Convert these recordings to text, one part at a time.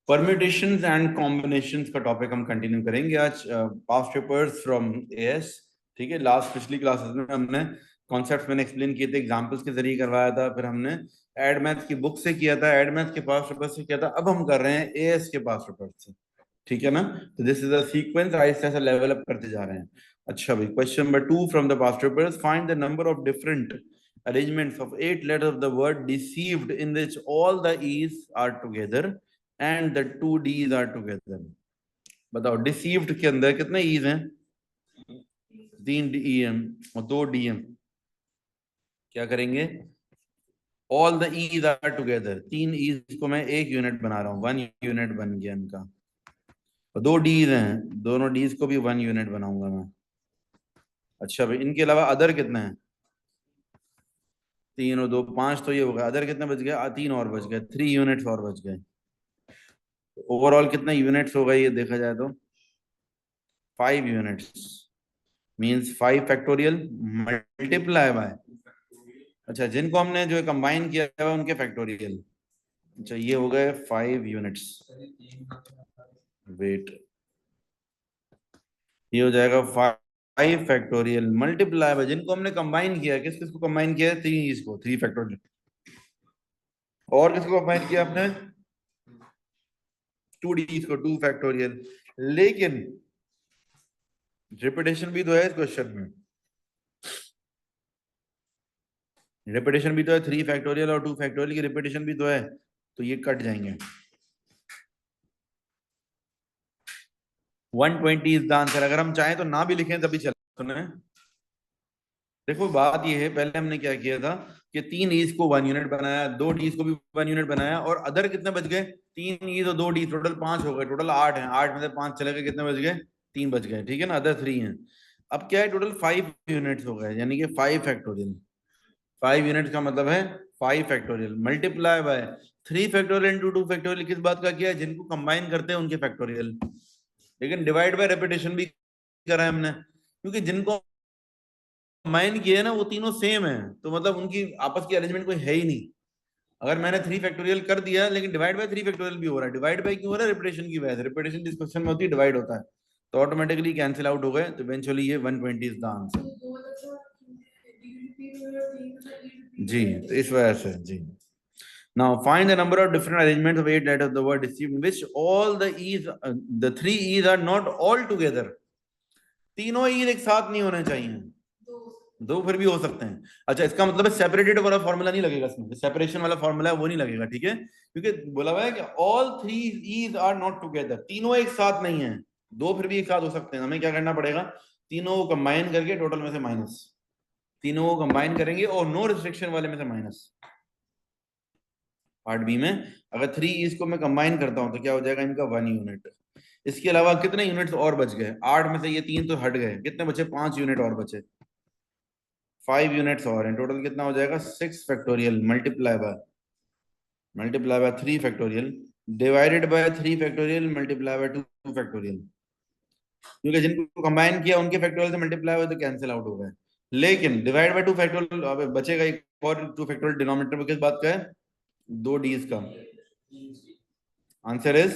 Permutations and combinations का topic हम continue करेंगे आज, पास्ट पेपर्स फ्रॉम एएस। ठीक है, लास्ट पिछली क्लासेस में हमने कॉन्सेप्ट्स मैंने एक्सप्लेन किए थे, एग्जांपल्स के जरिए करवाया था, फिर हमने एड मैथ की बुक से किया था, एड मैथ के पास्ट पेपर से किया था, अब हम कर रहे हैं एएस के पास्ट पेपर से। ठीक है ना, तो दिस इज अ सीक्वेंस, आहिस्ते आहिस्ते लेवल अप करते जा रहे हैं। अच्छा भाई, question number 2 from the past papers, find the number of different arrangements of 8 letters of the word deceived in which all the e's are together and the 2 d's are together। बताओ, deceived के अंदर कितने e's हैं? 3 em और 2 dm। क्या करेंगे? all the e's are together, 3 e's को मैं एक यूनिट बना रहा हूँ, 1 यूनिट बन गया इनका। और 2 d's हैं, दोनों d's को भी 1 यूनिट बनाऊंगा मैं। अच्छा भाई, इनके अलावा अदर कितने हैं? 3 और 2 5, तो ये हो गया। अदर कितने बच गए? 3 और बच गए, 3 यूनिट्स और बच गए। ओवरऑल कितने यूनिट्स हो गए ये देखा जाए तो 5 units, means 5 factorial multiply bye, अच्छा जिनको हमने जो कंबाइन किया है उनके फैक्टोरियल। अच्छा ये हो गए 5 यूनिट्स। वेट, ये हो जाएगा 5 फैक्टोरियल मल्टीप्लाई बाय जिनको हमने कंबाइन किया है। किस किस को कंबाइन किया है? 3 इसको 3 फैक्टोरियल। और किसको कंबाइन किया आपने? 2d इसको 2 फैक्टोरियल। लेकिन रिपीटेशन भी तो है इस क्वेश्चन में, रिपीटेशन भी तो है। 3 फैक्टोरियल और 2 फैक्टोरियल की रिपीटेशन भी तो है, तो ये कट जाएंगे। 120 इज द आंसर। अगर हम चाहें तो ना भी लिखें तभी चल। सुने, देखो बात ये है, पहले हमने क्या किया था कि 3 ईज को 1 यूनिट बनाया, 2 डीज को भी 1 यूनिट बनाया, और अदर कितने बच गए? 3 ईज और 2 डी, टोटल 5 हो गए। टोटल 8 हैं, 8 में से 5 चले गए, कितने बच गए? 3 बच गए। ठीक है ना, अदर 3 हैं। अब क्या है, टोटल 5 यूनिट्स हो गए, यानी कि 5 फैक्टोरियल। 5 यूनिट का मतलब है 5 factorial multiply bye 3 factorial into 2 factorial. किस बात का किया है? जिनको कंबाइन करते हैं उनके फैक्टोरियल। लेकिन डिवाइड बाय रेपिटेशन भी करा है हमने, क्योंकि जिनको कंबाइन किया है ना वो तीनों सेम है, तो मतलब उनकी आपस की अरेंजमेंट कोई है ही नहीं। अगर मैंने 3 फैक्टोरियल कर दिया लेकिन डिवाइड बाय 3 फैक्टोरियल भी हो रहा है, डिवाइड बाय क्यों हो रहा है? रिपीटेशन की वजह से। रिपीटेशन जिस क्वेश्चन में होती है डिवाइड होता है, तो ऑटोमेटिकली कैंसिल आउट हो गए, तो इवेंचुअली ये 120 इज द आंसर। जी, तो इस वजह से जी। Now find the number of different arrangements of 8 letters of the word deceived in which all the e's, the 3 e's are not all together। तीनों ई एक साथ नहीं होने चाहिए, दो फिर भी हो सकते हैं। अच्छा, इसका मतलब है सेपरेटेड वाला फॉर्मूला नहीं लगेगा इसमें, सेपरेशन वाला फॉर्मूला है वो नहीं लगेगा। ठीक है, क्योंकि बोला हुआ है कि all 3 E's are not together, तीनों एक साथ नहीं है, दो फिर भी एक साथ हो सकते हैं। हमें क्या करना पड़ेगा? तीनों को कंबाइन करके टोटल में से माइनस, तीनों को कंबाइन करेंगे और नो रिस्ट्रिक्शन वाले में से माइनस। पार्ट बी में अगर 3 ईज को मैं कंबाइन करता हूं तो क्या हो जाएगा? इनका 1 यूनिट। इसके अलावा कितने यूनिट्स और बच गए? 8 में से ये 3 तो हट गए, कितने बचे? 5 यूनिट और बचे, 5 यूनिट्स और हैं। टोटल कितना हो जाएगा? 6 factorial multiply bye 3 factorial divided by 3 factorial multiply bye 2 factorial. क्योंकि जिनको कंबाइन किया उनके फैक्टोरियल से मल्टीप्लाई हुए तो कैंसिल आउट हो गए, लेकिन डिवाइड बाय 2 फैक्टोरियल बचेगा एक और 2 फैक्टोरियल डिनोमिनेटर में। किस बात का है? 2 डीज का। Answer is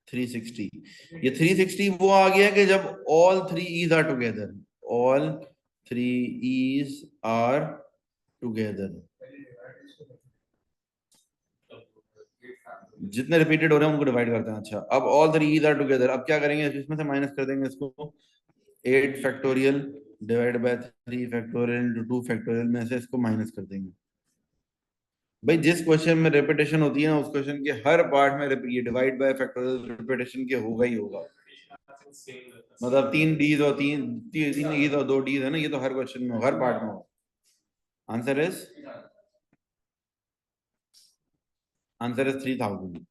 360। ये 360 वो आ गया कि जब all 3 E's are together, all 3 E's are together, जितने रिपीटेड हो रहे हैं उनको डिवाइड करते हैं। अच्छा, अब ऑल 3 ईज आर टुगेदर, अब क्या करेंगे? इसमें से माइनस कर देंगे इसको। 8 factorial divide by 3 factorial into 2 factorial में से इसको माइनस कर देंगे। भाई जिस क्वेश्चन में रिपीटेशन होती है ना, उस क्वेश्चन के हर पार्ट में ये डिवाइड बाय फैक्टोरियल रिपीटेशन के होगा ही होगा। मतलब 3 डीज और 3 ईज और 2 डीज है ना, ये तो हर क्वेश्चन में हर पार्ट में होगा। Answer is 3000।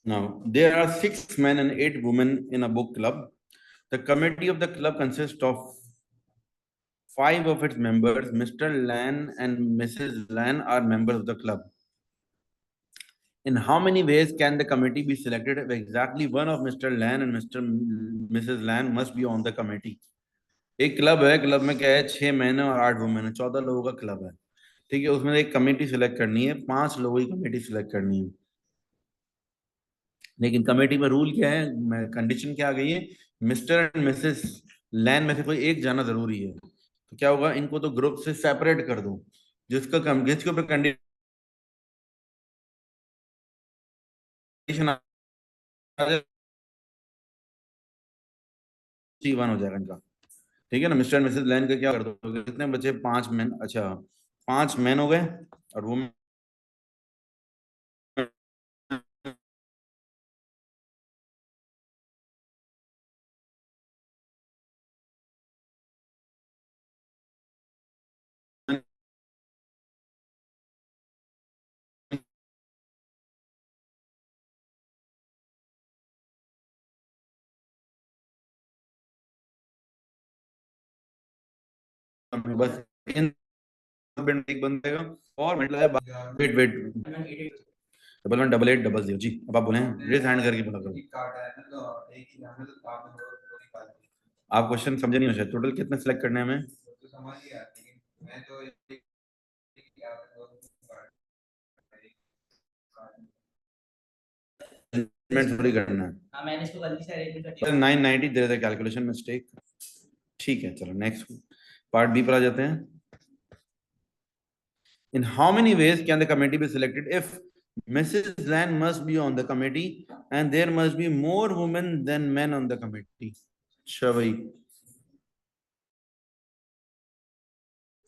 Now, there are 6 men and 8 women in a book club. The committee of the club consists of 5 of its members. Mr. Lan and Mrs. Lan are members of the club. In how many ways can the committee be selected if exactly one of Mr. Lan and Mrs. Lan must be on the committee? एक club है, club में क्या है? 6 man और 8 women है, 14 लोगों का club है। ठीक है, उसमें एक कमेटी सिलेक्ट करनी है, 5 लोगों की कमेटी सिलेक्ट करनी है। लेकिन कमेटी में रूल क्या है, कंडीशन क्या आ गई है, मिस्टर एंड मिसेस लैन में से कोई एक जाना जरूरी है। तो क्या होगा, इनको तो ग्रुप से सेपरेट कर दो, जिसके ऊपर कंडीशन आ जाए, वन हो जाएगा इनका। ठीक है ना, मिस्टर एंड मिसेस लैन का क्या कर दो, कितने बचे, 5 मैन, अच्छा 5 मैन हो गए, और वो बस इन एक बंदे का, और मतलब wait wait, double 1 double 8 double 0 जी। अब आप बोले, रेज हैंड करके बोला करो। आप क्वेश्चन समझे नहीं हो शायद, टोटल कितने सेलेक्ट करने हैं हमें, थोड़ी करना है। हाँ, मैंने इसको गलती से अरेंज कर दिया। 990 there is a calculation mistake. ठीक है, चलो नेक्स्ट पार्ट बी पर आ जाते हैं। In how many ways can the committee be selected if Mrs. Land must be on the committee and there must be more women than men on the committee? अच्छा भाई,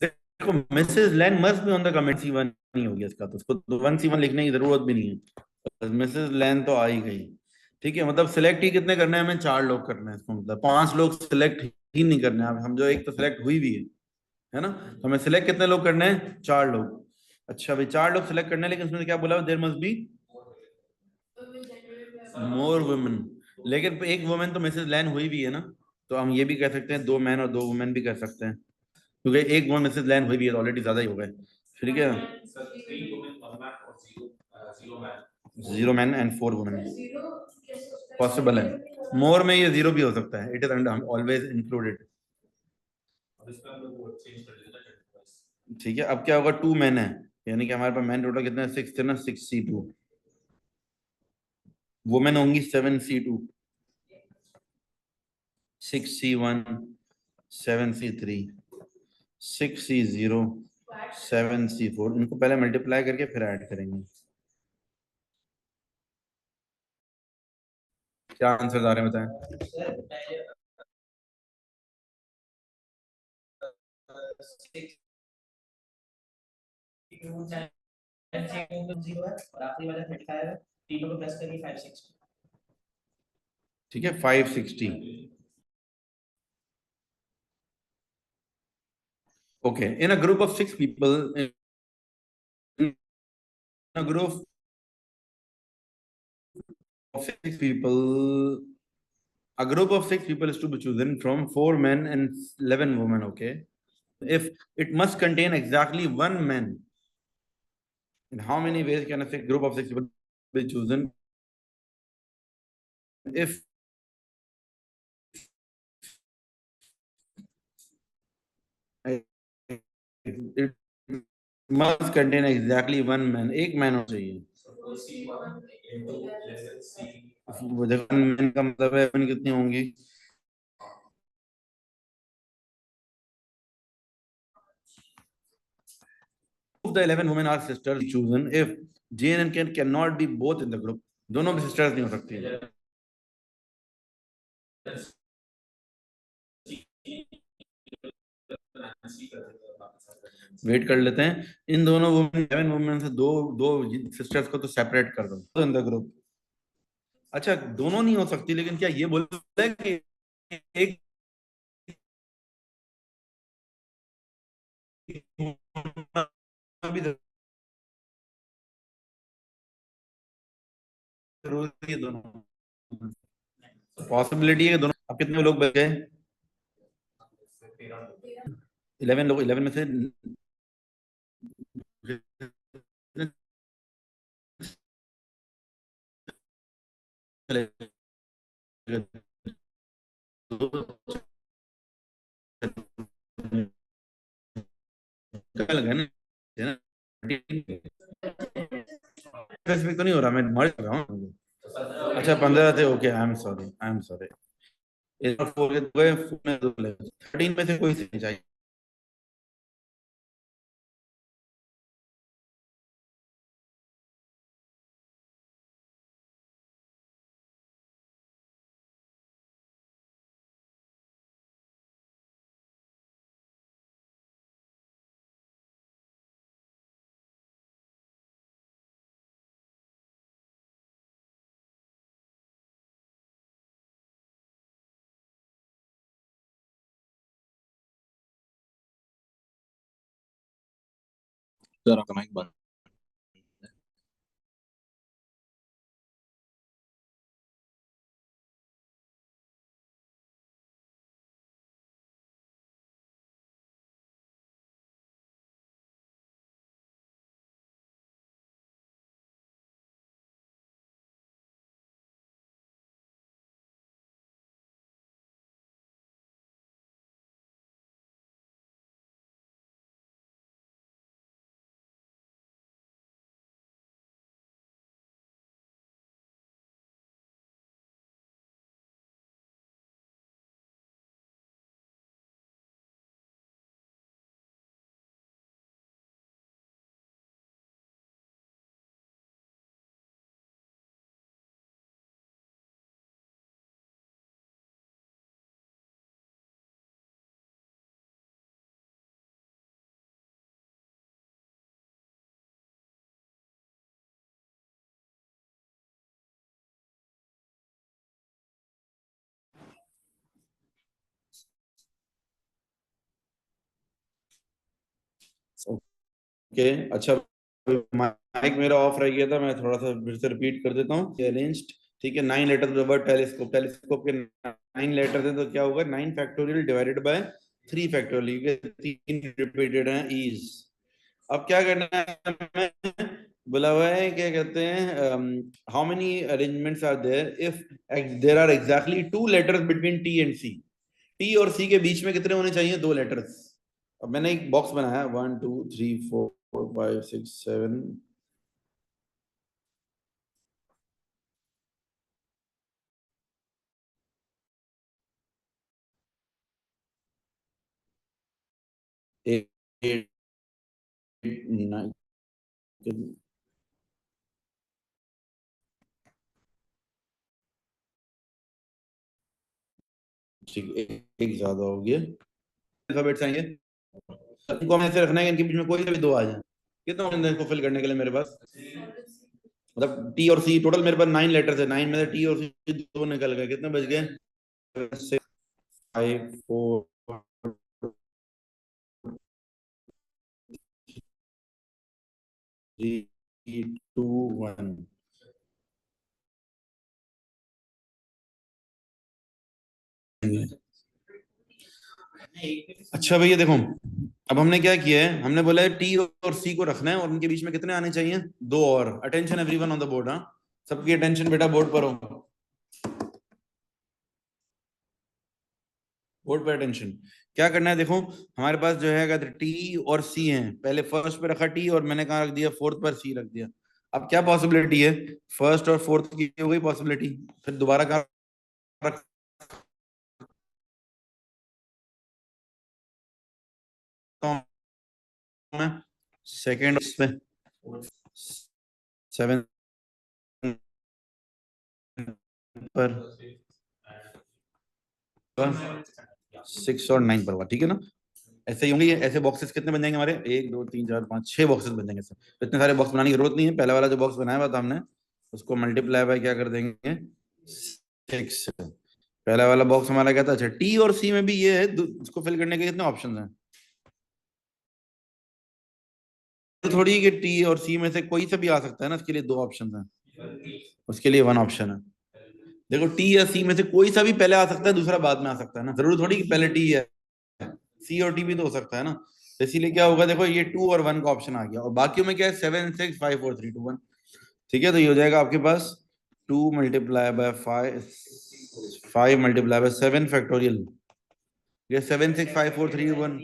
देखो Mrs Land must be on the committee, C one नहीं होगी इसका, तो उसको तो 1C1 लिखने की जरूरत भी नहीं है, मिसेस लैंड तो आ ही गई। ठीक है, मतलब सिलेक्ट ही कितने करने हैं हमें, 4 लोग करने हैं, इसको मतलब 5 लोग सिलेक्ट ही नहीं करने हैं, हम जो एक तो सिलेक्ट हुई भी है ना, तो हमें सिलेक्ट कितने लोग करने हैं, 4 लोग। अच्छा भाई, 4 लोग सिलेक्ट करने हैं, लेकिन उसमें क्या बोला, there must be more women, लेकिन एक वुमेन तो मिसेस लैन हुई भी है ना, तो हम ये भी कह सकते हैं 2 मैन और 2 वुमेन भी कर सकते हैं, क्योंकि एक वुमेन मिसेस लैन हुई भी है, ऑलरेडी ज्यादा ही हो गए। ठीक है, 0 मैन एंड 4 वुमेन पॉसिबल है, मोर में ये 0 भी हो सकता है, इट इज ऑलवेज इंक्लूडेड। ठीक है, अब क्या होगा, 2 मैन है, यानी कि हमारे पास मैन टोटल कितने, 6 थे ना, 6C2, वुमेन होंगी 7C2, 6C1, 7C3, 6C0, 7C4, इनको पहले मल्टीप्लाई करके फिर ऐड करेंगे। क्या आंसर आ रहे हैं बताएं। ठीक है, 560। Okay, in a group of 6 people, in a group of 6 people, a group of 6 people is to be chosen from 4 men and 11 women. Okay, if it must contain exactly 1 man, in how many ways can a group of 6 people be chosen if it must contain exactly 1 man, एक man होना चाहिए, वो देखो 1 man का मतलब है women कितनी होंगी, the 11 women are sisters chosen if Jane and Ken cannot be both in the group, दोनों भी sisters नहीं हो सकती। वेट कर लेते हैं, इन दोनों वुमेन 11 वुमेन से दो दो सिस्टर्स को तो सेपरेट कर दो इन द ग्रुप। अच्छा, दोनों नहीं हो सकती, लेकिन क्या ये बोल सकते हैं कि एक भी जरूरी है, दोनों पॉसिबिलिटी है, दोनों। अब कितने लोग बच गए, 11 लोग, 11 में से चले गए ना, है ना? स्पेसिफिक तो नहीं हो रहा, मैं मर रहा हूँ। अच्छा 15 थे, okay, I am sorry, I am sorry. 13 में से कोई से नहीं चाहिए। जरा का माइक बंद। ओके, अच्छा, माइक मेरा ऑफ रह गया था, मैं थोड़ा सा फिर से रिपीट कर देता हूँ। अरेंज्ड, ठीक है, 9 letter the word telescope, telescope के 9 लेटर थे, तो क्या होगा, 9 factorial divided by 3 factorial, 3 repeated हैं इज। अब क्या करना है हमें, बोला हुआ है क्या कहते हैं, how many arrangements are there if there are exactly 2 letters between T and C. T और सी के बीच में कितने होने चाहिए, 2 लेटर्स। अब मैंने एक बॉक्स बनाया, 1 2 3 4 5 6 7। एट, 9, ठीक, एक ज्यादा हो गया। अल्फाबेट्स आएंगे, इनको हमें ऐसे रखना है कि इनके बीच में कोई से भी 2 आ जाए। कितना होंगे इनको फिल करने के लिए मेरे पास, मतलब टी और सी, टोटल मेरे पास 9 लेटर्स है, 9 में से टी और सी 2 निकल गए, कितने बच गए, 6 5 4 3 2 1। अच्छा भैया देखो, अब हमने क्या किया है, हमने बोला है टी और सी को रखना है, और उनके बीच में कितने आने चाहिए, 2 और। Attention everyone on the board, हाँ, सबकी अटेंशन बेटा बोर्ड पर हो, बोर्ड पे अटेंशन। क्या करना है देखो, हमारे पास जो है अगर टी और सी है, पहले फर्स्ट पे रखा टी और मैंने कहा रख दिया फोर्थ पर सी रख दिया। अब क्या पॉसिबिलिटी है, फर्स्ट और फोर्थ की हो गई पॉसिबिलिटी, फिर दोबारा कहा रखता हूं मैं, सेकेंड पे 7 पर 6 और 9 पर हुआ, ठीक है ना। ऐसे ही होंगे ये, ऐसे बॉक्सेस कितने बन जाएंगे हमारे, 1 2 3 4 5 6 बॉक्सेस बन जाएंगे सर। तो इतने सारे बॉक्स बनाने की जरूरत नहीं है, पहला वाला जो बॉक्स बनाया हुआ था हमने, उसको मल्टीप्लाई बाय क्या कर देंगे, 6। पहला वाला बॉक्स हमारा क्या था, अच्छा टी और सी में भी ये है, उसको फिल करने के कितने ऑप्शन हैं, तो थोड़ी कि टी और सी में से कोई से भी आ सकता है ना, इसके लिए 2 ऑप्शन हैं, उसके लिए 1 ऑप्शन है। देखो टी या सी में से कोई सा भी पहले आ सकता है, दूसरा बाद में आ सकता है ना, जरूरी थोड़ी कि पहले टी है, सी और टी भी तो हो सकता है ना। तो इसीलिए क्या होगा, देखो ये 2 और 1 का ऑप्शन आ गया, और बाकी में क्या है, 7 6 5 4 3 2 1। ठीक है, तो ये हो जाएगा आपके पास 2 multiply by 5, 5 multiply by 7 factorial, ये 7 6 5 4 3 1।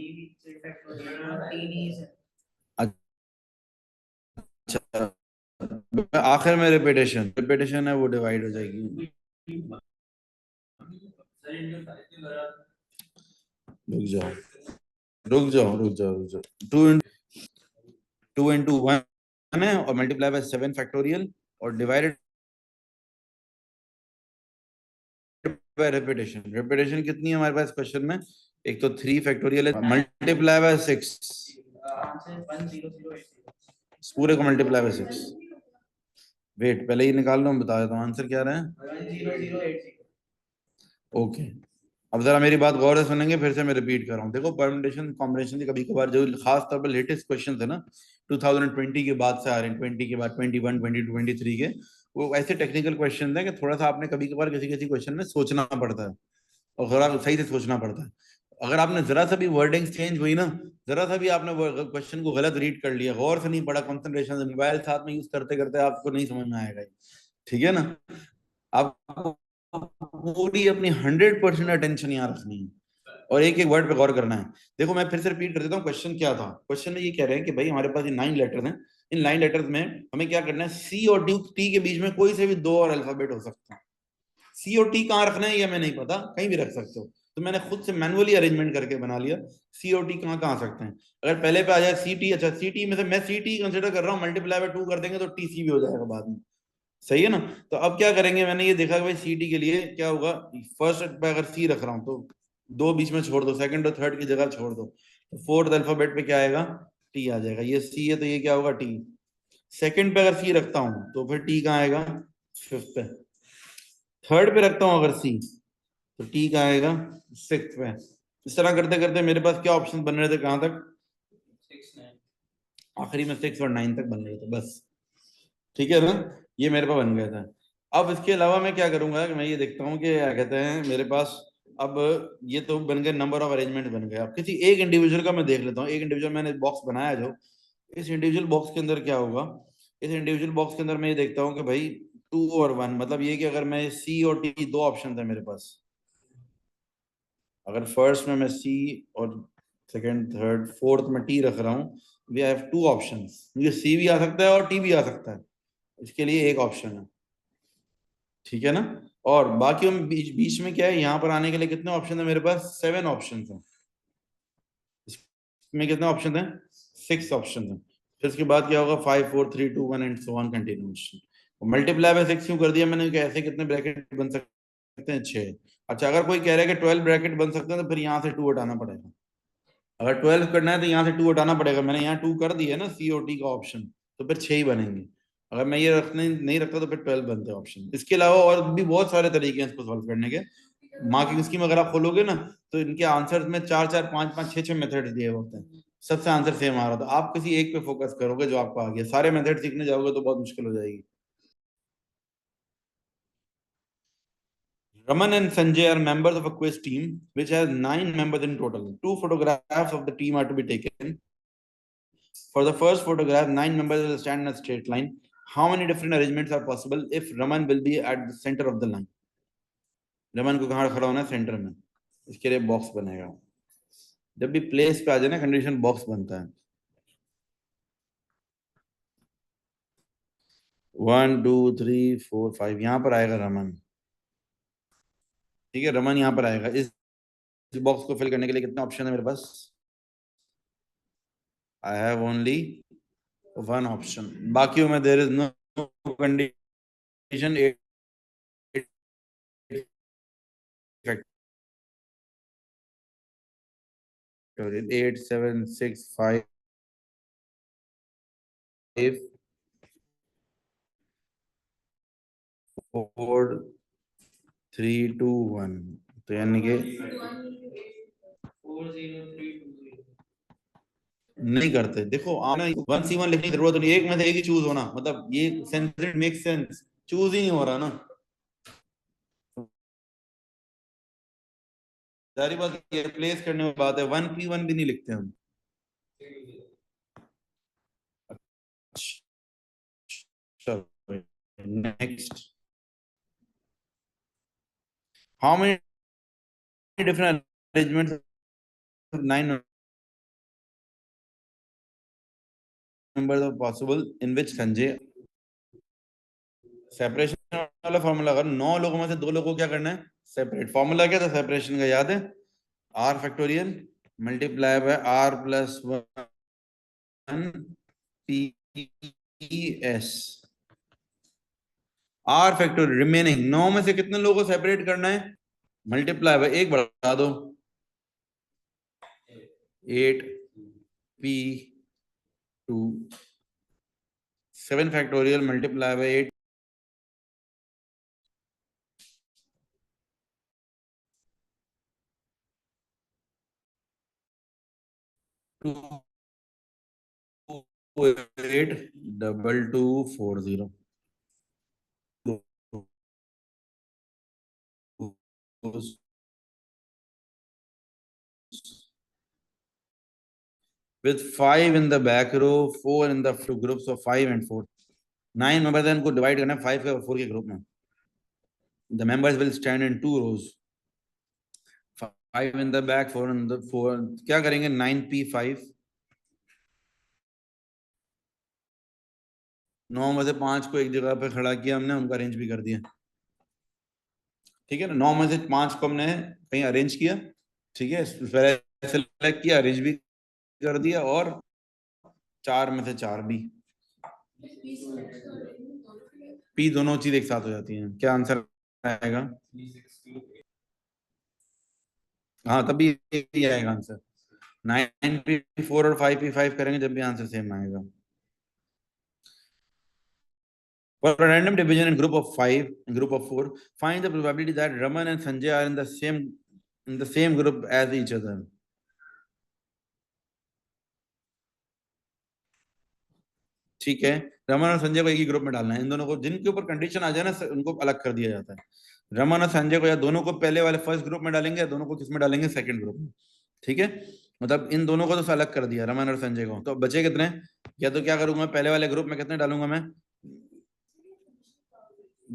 आखिर में रिपीटेशन रिपीटेशन है वो डिवाइड हो जाएगी। रुक जाओ रुक जाओ रुक जाओ रुक जाओ। 2 into 1 है और मल्टीप्लाई बाय 7 फैक्टोरियल और डिवाइडेड बाय रिपीटेशन। रिपीटेशन कितनी है हमारे पास क्वेश्चन में? एक तो 3 फैक्टोरियल है, मल्टीप्लाई बाय 6, पूरे को मल्टीप्लाई बाय 6। वेट पहले ही निकाल लो, बता देता हूँ आंसर क्या रहा है। ओके, अब जरा मेरी बात गौर से सुनेंगे, फिर से मैं रिपीट कर रहा हूँ। देखो परम्यूटेशन कॉम्बिनेशन के कभी कभार जो खास तौर पर लेटेस्ट क्वेश्चन थे ना 2020 के बाद से आ रहे हैं, 20 के बाद 21, 22, 23 के, वो ऐसे टेक्निकल क्वेश्चन है कि थोड़ा सा आपने कभी कभार किसी किसी क्वेश्चन में सोचना पड़ता है और थोड़ा सही से सोचना पड़ता है। अगर आपने जरा सा भी वर्डिंग चेंज हुई ना, जरा सा भी आपने क्वेश्चन को गलत रीड कर लिया, गौर से नहीं पढ़ा, कंसंट्रेशन से, मोबाइल साथ में यूज करते करते, आपको नहीं समझ में आएगा। ठीक है ना? आपको पूरी अपनी 100% अटेंशन यहाँ रखनी है और एक एक वर्ड पे गौर करना है। देखो मैं फिर से रिपीट कर देता हूँ, क्वेश्चन क्या था। क्वेश्चन में ये कह रहे हैं कि भाई हमारे पास ये 9 लेटर हैं, इन 9 लेटर्स में हमें क्या करना है, सी और टी के बीच में कोई से भी 2 और अल्फाबेट हो सकते हैं। सी और टी कहाँ रखना है ये हमें नहीं पता, कहीं भी रख सकते हो, तो मैंने खुद से मैनुअली अरेंजमेंट करके बना लिया। सी और टी कहाँ कहाँ आ सकते हैं? अगर पहले पे आ जाए सी टी, अच्छा सी टी में से मैं सी टी कंसिडर कर रहा हूँ, मल्टीप्लाई बाय 2 कर देंगे तो टी सी भी हो जाएगा बाद में। सही है ना? तो अब क्या करेंगे, मैंने ये देखा कि भाई सी टी के लिए क्या होगा, फर्स्ट पे अगर सी रख रहा हूँ तो 2 बीच में छोड़ दो, सेकंड और थर्ड की जगह छोड़ दो, तो फोर्थ अल्फाबेट पे क्या आएगा, टी आ जाएगा। ये सी है तो ये क्या होगा, टी। सेकंड पे अगर सी रखता हूँ तो फिर टी कहाँ आएगा, फिफ्थ पे। थर्ड पे रखता हूँ अगर सी तो टी कहाँ आएगा, सिक्स पे। इस तरह करते करते मेरे पास क्या ऑप्शन बन रहे थे, कहाँ तक, आखिरी में 6 और 9 तक बन रहे थे बस। ठीक है ना? ये मेरे पास बन गया था। अब इसके अलावा मैं क्या करूंगा कि मैं ये देखता हूँ कि क्या कहते हैं मेरे पास, अब ये तो बन गए, नंबर ऑफ अरेंजमेंट बन गए। अब किसी एक इंडिविजुअल का मैं देख लेता हूँ, एक इंडिविजुअल मैंने बॉक्स बनाया जो, इस इंडिविजुअल बॉक्स के अंदर क्या होगा, इस इंडिविजुअल बॉक्स के अंदर मैं ये देखता हूँ कि भाई 2 और 1, मतलब ये कि अगर मैं सी और टी, 2 ऑप्शन है मेरे पास। अगर फर्स्ट में मैं सी और सेकंड थर्ड फोर्थ में टी रख रहा हूँ, वी हैव 2 ऑप्शंस, मुझे सी भी आ सकता है और टी भी आ सकता है, इसके लिए एक ऑप्शन है। ठीक है ना? और बाकी हम बीच बीच में क्या है, यहाँ पर आने के लिए कितने ऑप्शन है मेरे पास, 7 ऑप्शन है। इसमें कितने ऑप्शन है, 6 ऑप्शन है। फिर इसके बाद क्या होगा, 5 4 3 2 1 and so on continuation. Multiply by 6 क्यों कर दिया मैंने, कि ऐसे कितने ब्रैकेट बन सकते हैं, 6। अच्छा अगर कोई कह रहा है कि 12 ब्रैकेट बन सकते हैं तो फिर यहाँ से 2 हटाना पड़ेगा। अगर 12 करना है तो यहाँ से 2 हटाना पड़ेगा, मैंने यहाँ 2 कर दिया है ना, सी और टी का ऑप्शन, तो फिर 6 ही बनेंगे। अगर मैं ये रखने नहीं रखता तो फिर 12 बनते हैं ऑप्शन। इसके अलावा और भी बहुत सारे तरीके हैं इसको सॉल्व करने के। मार्किंग स्कीम अगर आप खोलोगे ना, तो इनके आंसर्स में 4 4 5 5 6 6 मेथड्स दिए होते हैं, सबसे आंसर सेम आ रहा था। आप किसी एक पे फोकस करोगे जो आपको आ गया, सारे मेथड सीखने जाओगे तो बहुत मुश्किल हो जाएगी। Raman and Sanjay are members of a quiz team which has 9 members in total. 2 photographs of the team are to be taken. For the first photograph, 9 members will stand in a straight line. How many different arrangements are possible if Raman will be at the center of the line? Raman को कहाँ खड़ा होना है, centre में, इसके लिए box बनेगा। जब भी प्लेस पे आ जाए ना कंडीशन, बॉक्स बनता है। 1 2 3 4 5 यहाँ पर आएगा रमन। ठीक है, रमन यहाँ पर आएगा। इस बॉक्स को फिल करने के लिए कितने ऑप्शन है मेरे पास, आई हैव ओनली 1 ऑप्शन। बाकी में देयर इज नो कंडीशन, 8 7 6 5 4 3 2 1, तो यानी कि नहीं करते। देखो आपने 1C1 लिखने की जरूरत नहीं, एक में से एक ही चूज होना, मतलब ये सेंस मेक सेंस, चूज ही नहीं हो रहा ना, सारी बात ये प्लेस करने में बात है। 1P1 भी नहीं लिखते हम। Next, how many different arrangements 9 members are possible in which Sanjay separation वाला फॉर्मूला, अगर 9 लोगों में से 2 लोगों को क्या करना है, सेपरेट। फॉर्मूला क्या था सेपरेशन का, याद है? R factorial multiply by R plus 1 P S. R factorial remaining 9 में से कितने लोगों को सेपरेट करना है, मल्टीप्लाई बाय 1 बढ़ा दो 8 P 2 7 factorial multiply bye 8 82240 with 5 in the back row, 4 in the groups of 5 and 4. 9 members then को divide करना है 5 के 4 के group में. The members will stand in 2 rows. 5 in the back, 4 in the 4. क्या करेंगे 9p5. 9 में से 5 को एक जगह पे खड़ा किया हमने, उनका अरेंज भी कर दिया, ठीक है ना। 9 में से 5 को हमने कहीं अरेंज किया, ठीक है, सेलेक्ट किया, अरेंज भी कर दिया, और 4 में से 4 भी। पी दोनों चीज एक साथ हो जाती हैं। क्या आंसर आएगा? हाँ, तभी यही आएगा आंसर। 9p4 और 5p5 करेंगे जब भी आंसर सेम आएगा। For a random division in group of 5, in group of 4, find the probability that Raman and Sanjay are in the same group as each other. ठीक है, रमन और संजय को एक ही ग्रुप में डालना है। इन दोनों को जिनके ऊपर कंडीशन आ जाए ना, उनको अलग कर दिया जाता है। रमन और संजय को या दोनों को पहले वाले फर्स्ट ग्रुप में डालेंगे, या दोनों को किस में डालेंगे, सेकंड ग्रुप में, ठीक है। मतलब इन दोनों को तो अलग कर दिया, रमन और संजय को। तो बचे कितने? या तो क्या करूंगा, पहले वाले ग्रुप में कितने डालूंगा मैं,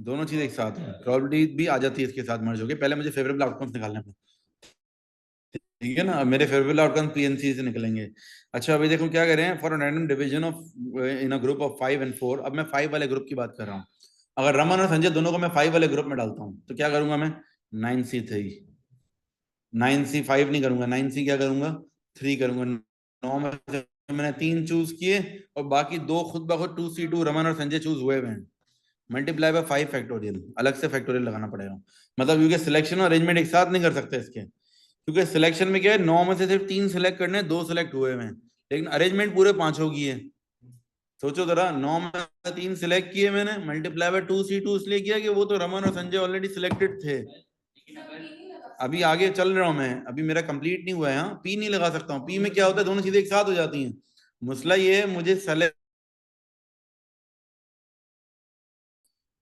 दोनों चीज एक साथ है, प्रोबेबिलिटी भी आ जाती है इसके साथ मर्ज होगी। पहले मुझे फेवरेबल आउटकम्स निकालने हैं, ठीक है ना। मेरे फेवरेबल आउटकम पीएनसी से निकलेंगे। अच्छा, अभी देखो क्या करें, for a random division of in a group of 5 and 4। अब मैं 5 वाले ग्रुप की बात कर रहा हूँ। अगर रमन और संजय दोनों को मैं 5 वाले ग्रुप में डालता हूँ तो क्या करूंगा मैं, 9c3। 9c5 नहीं करूंगा, 9c क्या करूंगा, 3 करूंगा। 9 में से मैंने 3 चूज किए, और बाकी 2 खुद ब खुद 2c2 रमन और संजय चूज हुए हैं। मल्टीप्लाई बाय 5 फैक्टोरियल, अलग से फैक्टोरियल लगाना पड़ेगा। मतलब क्योंकि सिलेक्शन और अरेंजमेंट एक साथ नहीं कर सकते इसके, क्योंकि सिलेक्शन में क्या है, 9 में से सिर्फ 3 सिलेक्ट करने, 2 सिलेक्ट हुए हैं, लेकिन अरेंजमेंट पूरे 5 की है। सोचो जरा, 9 में से 3 सिलेक्ट किए मैंने, मल्टीप्लाई बाय 2c2 इसलिए किया कि वो तो रमन और संजय ऑलरेडी सिलेक्टेड थे। अभी आगे चल रहा हूं मैं, अभी मेरा कंप्लीट नहीं हुआ है। हाँ, पी नहीं लगा सकता हूँ। पी में क्या होता है, दोनों चीजें एक साथ हो जाती हैं। मसला ये है, मुझे सेलेक्ट,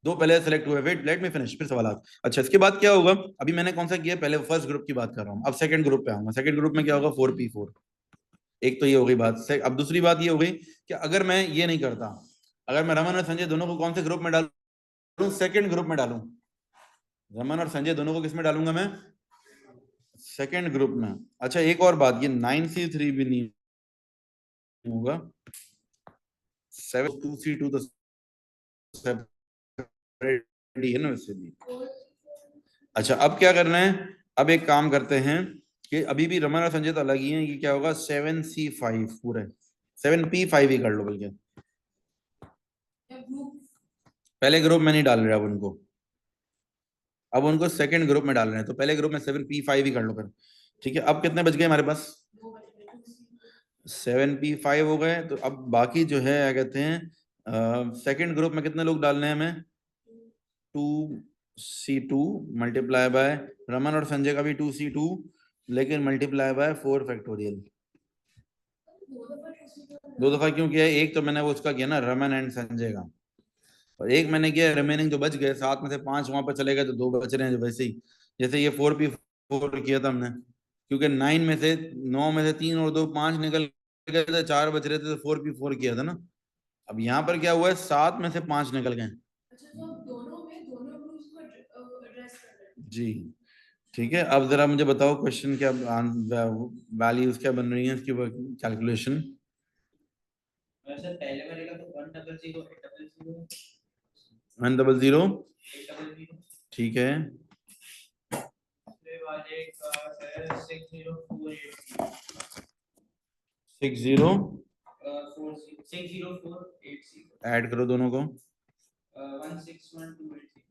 दो पहले सेलेक्ट हुए, वेट लेट मी फिनिश, फिर सवाल। अच्छा, इसके बाद क्या होगा, अभी मैंने कौन सा किया, पहले फर्स्ट ग्रुप की बात कर रहा हूँ, अब सेकंड ग्रुप पे आऊंगा। सेकंड ग्रुप में क्या होगा, 4p4। एक तो ये हो गई बात। अब दूसरी बात ये हो गई कि अगर मैं ये नहीं करता, अगर मैं रमन और संजय दोनों को कौन से ग्रुप में डालूं, सेकंड ग्रुप में डालूं। रमन और संजय दोनों को किस में डालूंगा मैं, सेकंड ग्रुप में। अच्छा, एक और बात, ये 9c3 भी नहीं होगा, 7 2c2 तो सेपरेट है ना वैसे भी। अच्छा, अब क्या करना है, अब एक काम करते हैं कि अभी भी रमन और संजय तो अलग ही हैं, ये क्या होगा 7c5 पूरे, 7p5 ही कर लो बल्कि। पहले ग्रुप में नहीं डाल रहे अब उनको, अब उनको सेकंड ग्रुप में डाल रहे हैं, तो पहले ग्रुप में 7p5 ही कर लो फिर, ठीक है। अब कितने बच गए हमारे पास, 7p5 हो गए। तो अब बाकी जो है क्या कहते हैं, सेकंड ग्रुप में कितने लोग डालने हैं हमें, 2c2 मल्टीप्लाई बाय रमन और संजय का भी 2c2, लेकिन मल्टीप्लाई बाय 4 फैक्टोरियल। 2 दफा क्यों किया है, एक तो मैंने वो उसका किया ना, रमन एंड संजय का, और एक मैंने किया रिमेनिंग जो बच गए, 7 में से 5 वहां पर चले गए, तो 2 बच रहे हैं वैसे ही। जैसे ये 4p4 किया था हमने, क्योंकि 9 में से 3 और 2 5 निकल गए थे, 4 बच रहे थे, तो 4p4 किया था ना। अब यहाँ पर क्या हुआ है, 7 में से 5 निकल गए। जी, ठीक है। अब जरा मुझे बताओ क्वेश्चन क्या, वैल्यूज क्या बन रही है इसकी कैलकुलेशन। सर पहले वाले का तो 100 100 800 ठीक है, दूसरे वाले का है 60480 60 60480 ऐड करो दोनों को, 161280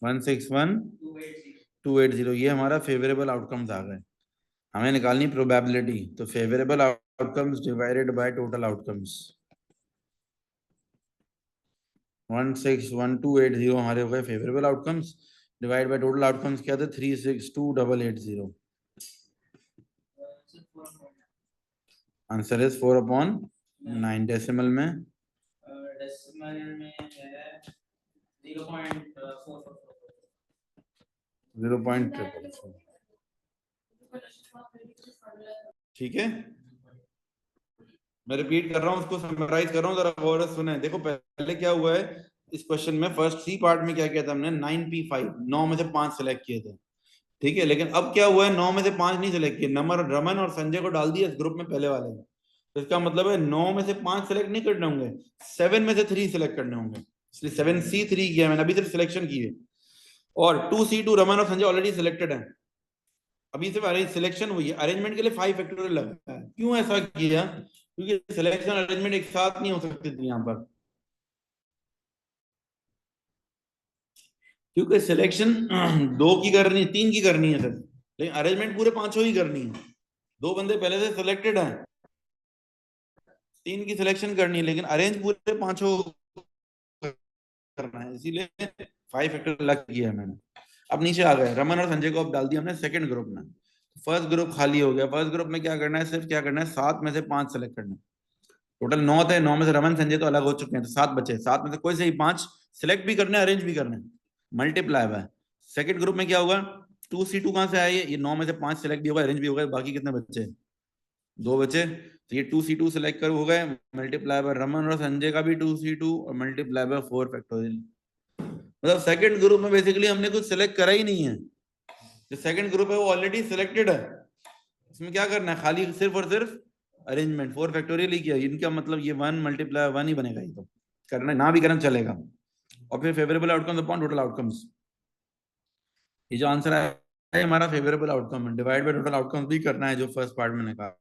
161280 ये हमारा फेवरेबल आउटकम्स आ गए। हमें निकालनी प्रोबेबिलिटी, तो favourable outcomes divided by total outcomes. 161280 हमारे हो गए favourable outcomes, divide by total outcomes क्या थे 362880। Answer is 4/9। डेसिमल में है 0.444। ठीक है, मैं रिपीट कर रहा हूँ, उसको समराइज कर रहा हूँ, जरा गौर से सुने। देखो पहले क्या हुआ है इस क्वेश्चन में, फर्स्ट सी पार्ट में क्या किया था हमने, 9P5 9 में से 5 सेलेक्ट किए थे, ठीक है। लेकिन अब क्या हुआ है, 9 में से 5 नहीं सेलेक्ट किए, रमन और संजय को डाल दिया इस ग्रुप में पहले वाले में। तो इसका मतलब है 9 में से 5 सेलेक्ट नहीं करने होंगे, 7 में से 3 सेलेक्ट करने होंगे, इसलिए 7C3 किया मैंने, अभी सिर्फ सिलेक्शन की है। और 2C2 रमन और संजय ऑलरेडी सिलेक्टेड है, अभी सिर्फ सिलेक्शन हुई है। अरेंजमेंट के लिए 5 फैक्टोरियल लगा है। क्यों ऐसा किया, क्योंकि सिलेक्शन अरेंजमेंट एक साथ नहीं हो सकती थी यहाँ पर, क्योंकि सिलेक्शन 2 की करनी, 3 की करनी है सर, लेकिन अरेंजमेंट पूरे 5 ही करनी है। 2 बंदे पहले से सिलेक्टेड हैं, 3 की सिलेक्शन करनी है, लेकिन अरेंज पूरे 5 करना है, इसीलिए 5 फैक्टर अलग किया है मैंने। अब नीचे आ गए, रमन और संजय को अब डाल दिया हमने सेकंड ग्रुप में। फर्स्ट ग्रुप खाली हो गया, फर्स्ट ग्रुप में क्या करना है, सिर्फ क्या करना है 7 में से 5 सेलेक्ट करना है। टोटल 9 थे, 9 में से रमन संजय तो अलग हो चुके हैं, तो 7 बचे, 7 में से कोई से ही 5 सिलेक्ट भी करने, अरेंज भी करने, मल्टीप्लाई बाय। सेकंड ग्रुप में क्या होगा, 2C2 कहां से आया, ये 9 में से 5 सिलेक्ट भी होगा, अरेंज भी होगा, बाकी कितने बचे, 2 बचे। तो ये 2C2 सिलेक्ट कर हो गए, मल्टीप्लाई बाय रमन और संजय का भी 2C2 और मल्टीप्लाई बाय 4 फैक्टोरियल। मतलब सेकंड ग्रुप में बेसिकली हमने कुछ सिलेक्ट करा ही नहीं है, जो सेकंड ग्रुप है वो ऑलरेडी सिलेक्टेड है, इसमें क्या करना है, खाली सिर्फ और सिर्फ अरेंजमेंट 4 फैक्टोरियल ही किया। इनका मतलब ये 1 मल्टीप्लाई 1 ही बनेगा, ये तो करना ना भी करना चलेगा। और फिर favourable outcomes upon total outcomes, ये जो आंसर है हमारा फेवरेबल आउटकम है, डिवाइड बाय टोटल आउटकम्स भी करना है जो फर्स्ट पार्ट में कहा।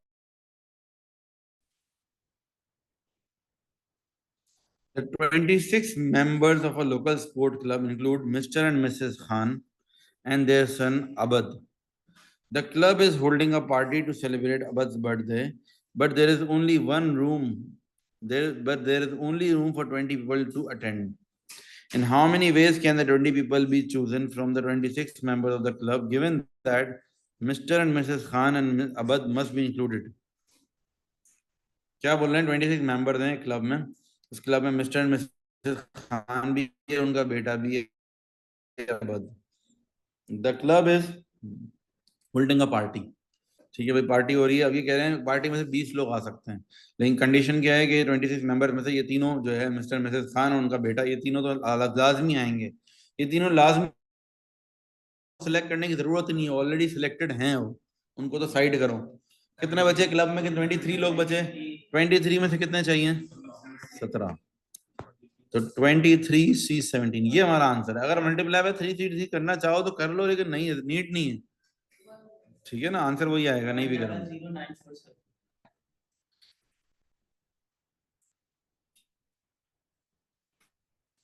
The 26 members of a local sport club include Mr. and Mrs. Khan and their son Abad. The club is holding a party to celebrate Abad's birthday, but there is only only room for 20 people to attend. In how many ways can the 20 people be chosen from the 26 members of the club, given that Mr. and Mrs. Khan and Abad must be included? क्या बोल रहे हैं, 26 members हैं club में, उस club में mister and Mrs Khan भी है, उनका बेटा भी है अबद। The club is holding a party, ठीक है भाई, पार्टी हो रही है। अभी कह रहे हैं पार्टी में से 20 लोग आ सकते हैं, लेकिन कंडीशन क्या है कि 26 मेंबर में से ये तीनों जो है मिस्टर मिसेस खान और उनका बेटा, ये तीनों तो लाजमी आएंगे। ये तीनों लाजमी सिलेक्ट करने की जरूरत नहीं है, ऑलरेडी सिलेक्टेड हैं वो, उनको तो साइड करो। कितने बचे क्लब में, कि 23 लोग बचे, 23 में से कितने चाहिए, 17, तो 23C17 ये हमारा आंसर है। अगर मल्टीप्लाई बाय 3C करना चाहो तो कर लो, लेकिन नहीं है, नीट नहीं है, ठीक है ना, आंसर वही आएगा, नहीं भी करेंगे।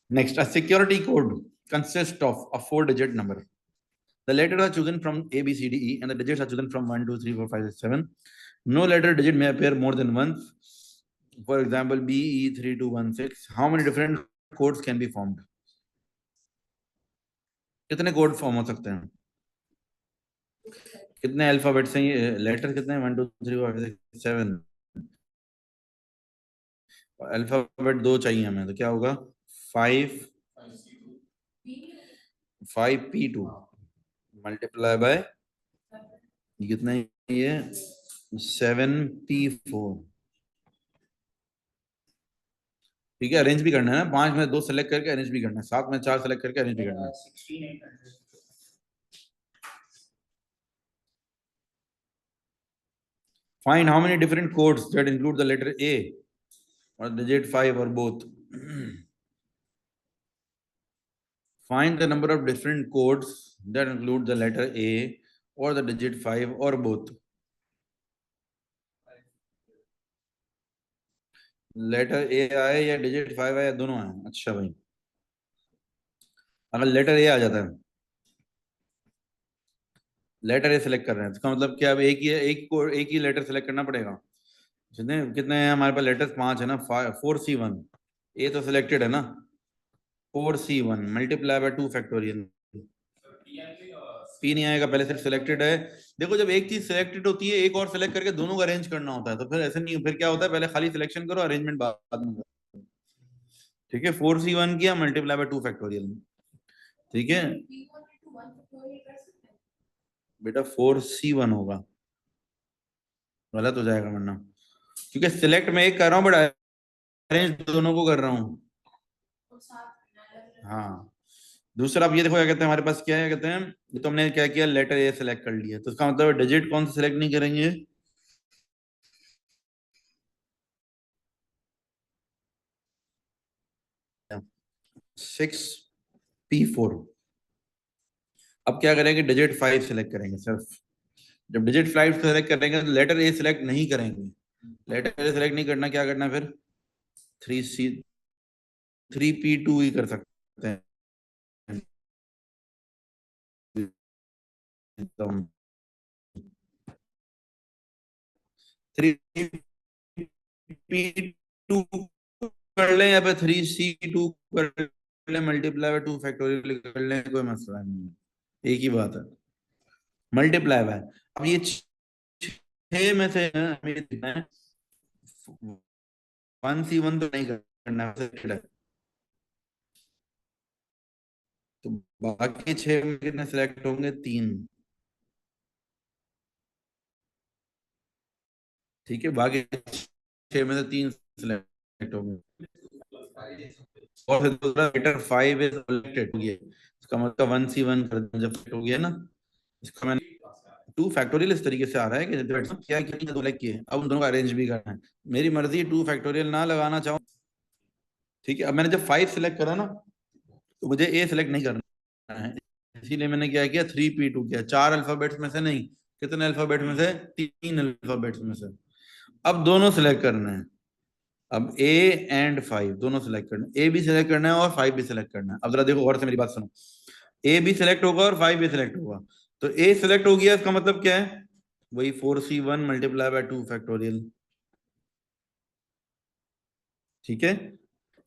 Next, a security code consists of a 4-digit number. The letters are chosen from A, B, C, D, E, and the digits are chosen from 1, 2, 3, 4, 5, 6, 7. No letter digit may appear more than once. For example, BE3216. How many different codes can be formed? कितने code form हो सकते हैं, कितने alphabets हैं, ये letter कितने हैं, 1 2 3 4 5 6 7, alphabet 2 चाहिए हमें, तो क्या होगा 5P2 मल्टीप्लाई बाय कितना, ये 7P4, ठीक है। अरेंज भी करना है ना, 5 में 2 सेलेक्ट करके अरेंज भी करना है, 7 में 4 सेलेक्ट करके अरेंज भी करना है। Find how many different codes that include the letter A. और डिजिट 5 और both. Find the number of different codes that include the letter A or the digit 5 or both. Letter A आए या digit 5 आए, दोनों आए। अच्छा भाई, अगर लेटर ए आ जाता है, लेटर ए सिलेक्ट कर रहे हैं, तो इसका मतलब क्या, अब एक ही लेटर सिलेक्ट करना पड़ेगा। कितने कितने हैं हमारे पास लेटर्स? 5 है ना। 4C1, ए तो सिलेक्टेड है ना। 4C1 multiply by 2 factorial. P नहीं आएगा, पहले से सिलेक्टेड है। देखो, जब एक चीज सिलेक्टेड होती है, एक और सिलेक्ट करके दोनों को अरेंज करना होता है, तो फिर ऐसे नहीं, फिर क्या होता है, पहले खाली सिलेक्शन करो, अरेंजमेंट बाद में करो। ठीक है, 4C1 किया, मल्टीप्लाई बाय 2 फैक्टोरियल। ठीक है बेटा, 4C1 होगा, गलत हो जाएगा वरना, क्योंकि सिलेक्ट में एक कर रहा हूँ बट अरेंज दोनों को कर रहा हूँ। हाँ, दूसरा आप ये देखो, क्या कहते हैं हमारे पास, क्या है, कहते हैं, ये तो हमने क्या किया, लेटर ए सिलेक्ट कर लिया, तो इसका मतलब डिजिट कौन सा सिलेक्ट नहीं करेंगे? 6P4। अब क्या करेंगे, डिजिट 5 सिलेक्ट करेंगे सिर्फ। जब डिजिट 5 सिलेक्ट करेंगे तो लेटर ए सिलेक्ट नहीं करेंगे। लेटर ए सिलेक्ट नहीं करना, क्या करना है फिर? 3P2 ही कर सकते हैं। एकदम 3P2 कर लें या फिर 3C2 कर लें, मल्टीप्लाई बाय 2 फैक्टोरियल कर लें, कोई मसला नहीं है, एक ही बात है, मल्टीप्लाई बाय। अब ये 6 में से हमें ये देखना है, 1C1 तो नहीं करना है, तो बाकी 6 में कितने सिलेक्ट होंगे? 3। ठीक है, बाकी 6 में से 3 सिलेक्ट होंगे। और फिर दूसरा लेटर 5 इज सिलेक्टेड हो गया, इसका मतलब 1C1 कर दें, जब सेट हो गया ना, इसका मैंने 2 फैक्टोरियल इस तरीके से आ रहा है कि क्या किया, 2 लाइक किए, अब उन दोनों को अरेंज भी करना है। मेरी मर्जी 2 फैक्टोरियल ना लगाना चाहूँ। ठीक है, अब मैंने जब 5 सिलेक्ट करा ना, तो मुझे ए सिलेक्ट नहीं करना है, इसीलिए मैंने क्या किया, 3P2 किया। 4 अल्फाबेट्स में से नहीं, कितने अल्फाबेट में से? 3 अल्फाबेट्स में से। अब दोनों सिलेक्ट करना है, अब ए एंड 5 दोनों सिलेक्ट करना है, ए भी सिलेक्ट करना है और 5 भी सिलेक्ट करना है। अब जरा देखो, और से मेरी बात सुनो, ए भी सिलेक्ट होगा और 5 भी सिलेक्ट होगा, तो ए सिलेक्ट हो गया, इसका मतलब क्या है, वही 4C1 मल्टीप्लाई बाय 2 फैक्टोरियल। ठीक है,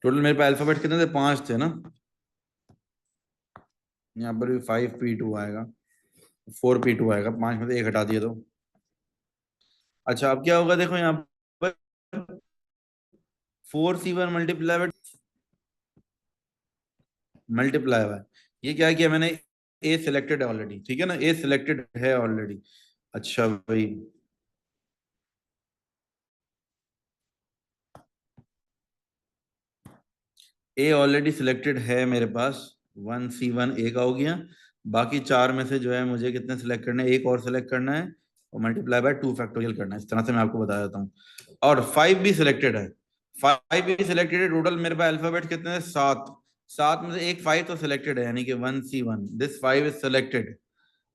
टोटल मेरे पास अल्फाबेट कितने थे? 5 थे ना। यहाँ पर भी 5P2 आएगा, 4P2 आएगा, 5 में से एक हटा दिए तो। अच्छा, अब क्या होगा, देखो यहाँ पर 4C1 मल्टीप्लाई बाय, ये क्या किया मैंने, ए सिलेक्टेड है ऑलरेडी, ठीक है ना, ए सिलेक्टेड है ऑलरेडी। अच्छा भाई, ए ऑलरेडी सिलेक्टेड है मेरे पास, 1C1 ए का हो गया। बाकी 4 में से जो है मुझे कितने सिलेक्ट करने हैं, एक और सिलेक्ट करना है और मल्टीप्लाई बाय 2 फैक्टोरियल करना है, इस तरह से मैं आपको बता देता हूँ। और 5 भी सिलेक्टेड है, 5 भी सिलेक्टेड है। टोटल मेरे पास अल्फाबेट कितने हैं? 7। 7 में से एक 5 तो सिलेक्टेड है, यानी कि 1C1, this 5 is selected,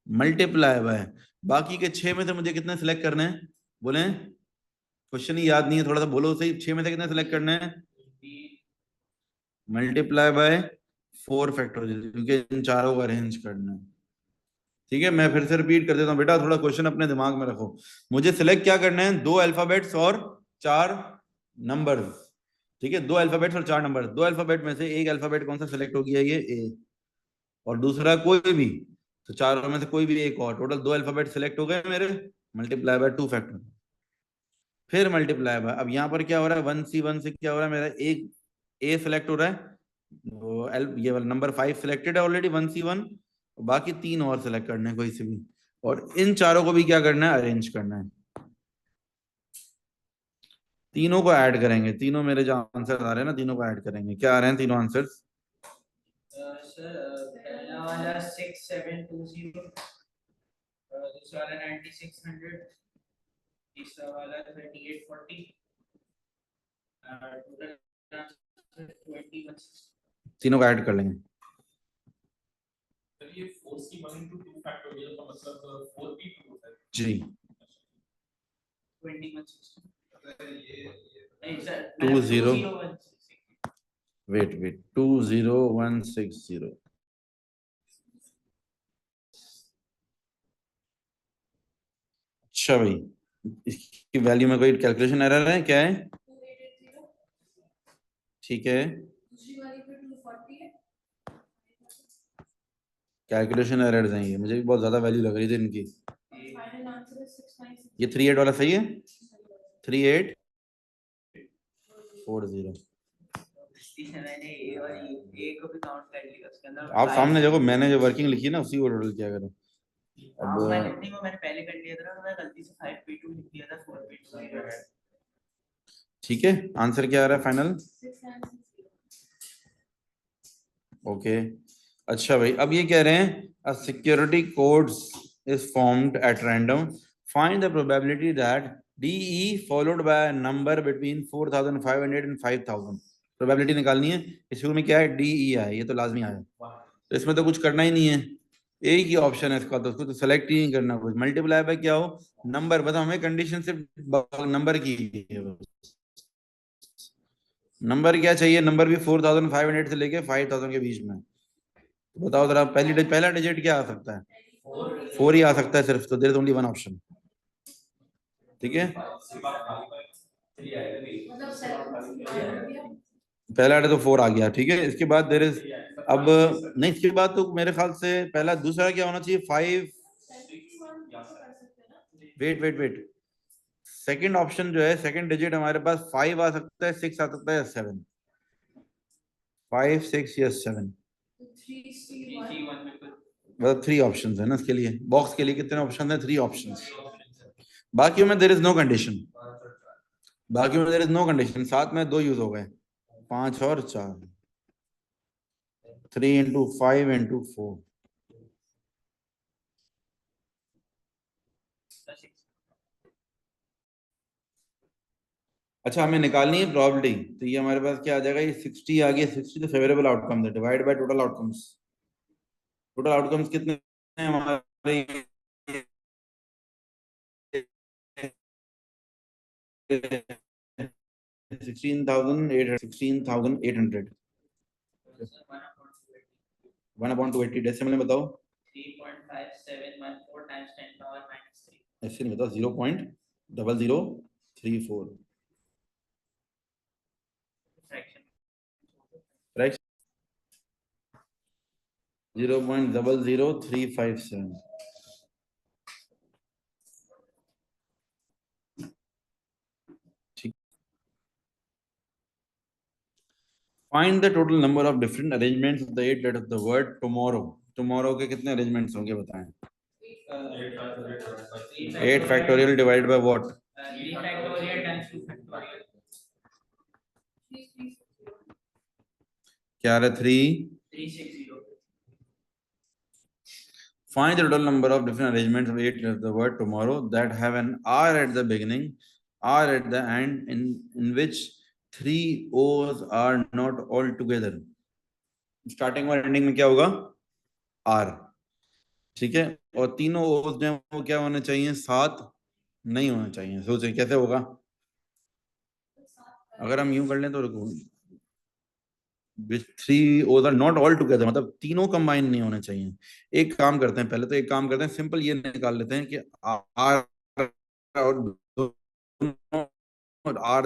multiply by, बाकी के 6 में से मुझे कितने सिलेक्ट करने हैं? बोले, क्वेश्चन ही याद नहीं है, थोड़ा सा बोलो सही, 6 में से कितने सिलेक्ट करने हैं? मल्टीप्लाई बाय 4 फैक्टोरियल, क्योंकि इन चारों को अरेंज करना है। ठीक है, मैं फिर से रिपीट कर देता हूँ बेटा, थोड़ा क्वेश्चन अपने दिमाग में रखो। मुझे सिलेक्ट क्या करना है? 2 अल्फाबेट्स और 4 नंबर्स। ठीक है, 2 अल्फाबेट्स और 4 नंबर, 2 अल्फाबेट में से एक अल्फाबेट कौन सा सिलेक्ट हो गया? ये ए, और दूसरा कोई भी, तो चारों में से कोई भी एक और, टोटल 2 अल्फाबेट सिलेक्ट हो गए मेरे, मल्टीप्लाई बाय 2 फैक्टर, फिर मल्टीप्लाई बाय, अब यहाँ पर क्या हो रहा है, 1C1 से क्या हो रहा है, मेरा एक ए सिलेक्ट हो रहा है, वो ये वाला नंबर 5 सिलेक्टेड है ऑलरेडी, 1C1, बाकी 3 और सिलेक्ट करने हैं कोई से भी, और इन चारों को भी क्या करना है? अरेंज करना है। तीनों को ऐड करेंगे, तीनों मेरे जो आंसर आ रहे हैं ना, तीनों को ऐड करेंगे। क्या आ रहे हैं तीनों आंसर्स? सर पहला वाला 6720, दूसरा वाला 9600, तीसरा वाला 3840, total answer 21. तीनों का ऐड कर लेंगे। ये 4c1 into 2 factorial का मतलब 4p2 होता है जी 21. ये 2016. वेट 20160। अच्छा भाई, इसकी वैल्यू में कोई कैलकुलेशन एरर है क्या है? ठीक है, कैलकुलेशन एरर्स हैं ये, मुझे भी बहुत ज्यादा वैल्यू लग रही थी इनकी। ये 38 वाला सही है, 3840। मैंने ए और ए को भी काउंट कर लिया, उसके अंदर आप सामने देखो, मैंने जो वर्किंग लिखी है ना उसी को टोटल किया करो। अब मैं नहीं, वो मैंने पहले कर लिया था ना, मैं गलती से 5p2 लिख दिया था 4p2। ठीक है, आंसर क्या आ रहा है फाइनल? ओके अच्छा भाई, अब ये कह रहे हैं a security codes is formed at random, find the probability that DE followed by a number between 4500 and 5000। Probability निकालनी है। इस शुरू में क्या है, DE है, ये तो लाजमी आया, तो इसमें तो कुछ करना ही नहीं है, एक ही ऑप्शन है इसका, तो उसको तो सेलेक्ट ही नहीं करना कुछ। मल्टीप्लाई बाय क्या हो, नंबर, बताओ हमें कंडीशन सिर्फ नंबर की है, नंबर क्या चाहिए, नंबर भी 4500 से लेके 5000 के बीच में। तो बताओ जरा, पहला डिजिट क्या आ सकता है? 4 ही आ सकता है सिर्फ, तो there is only one option. ठीक है, पहला तो 4 आ गया, ठीक है। इसके बाद देयर इज, अब नहीं, इसके बाद तो मेरे ख्याल से पहला दूसरा क्या होना चाहिए, 5। वेट सेकंड ऑप्शन जो है, सेकंड डिजिट हमारे पास 5 आ सकता है, 6 आ सकता है या 7। 5 6 या 7, मतलब 3 ऑप्शंस है ना इसके लिए। बॉक्स के लिए कितने ऑप्शन है? 3 ऑप्शंस। बाकियों में देयर इज नो कंडीशन, बाकियों में देयर इज नो कंडीशन। साथ में 2 यूज हो गए, 5 और 4। 3 into 5 into 4। अच्छा, हमें निकालनी है प्रोबेबिलिटी, तो ये हमारे पास क्या आ जाएगा, ये 60 आ गया। 60 तो फेवरेबल आउटकम है, divide by total outcomes. Total outcomes कितने हैं हमारे? 16,800। 1/280 डेसिमल में बताओ। 3.5714 times 10 power minus 3। ऐसे नहीं बताओ, 0.0034 फ्रैक्शन। 0.00357। ठीक, find the total number of different arrangements of the 8 letters of the word tomorrow. Tomorrow के कितने अरेंजमेंट्स होंगे बताएं? 8 factorial divided by what? 3 factorial times 2 factorial। क्या आ रहा है? 360। Find the total number of different arrangements of 8 letters of the word tomorrow that have an R at the beginning, R at the end, in which 3 O's are not all together. Starting और ending में क्या होगा? R। ठीक है, और तीनों O's जो हैं वो क्या होने चाहिए? 7 नहीं होना चाहिए। सोचें कैसे होगा? अगर हम यूं कर लें तो रुको, थ्री ओज आर नॉट ऑल टुगेदर, मतलब तीनों कंबाइन नहीं होने चाहिए। एक काम करते हैं, पहले तो एक काम करते हैं, सिंपल ये निकाल लेते हैं कि आर और R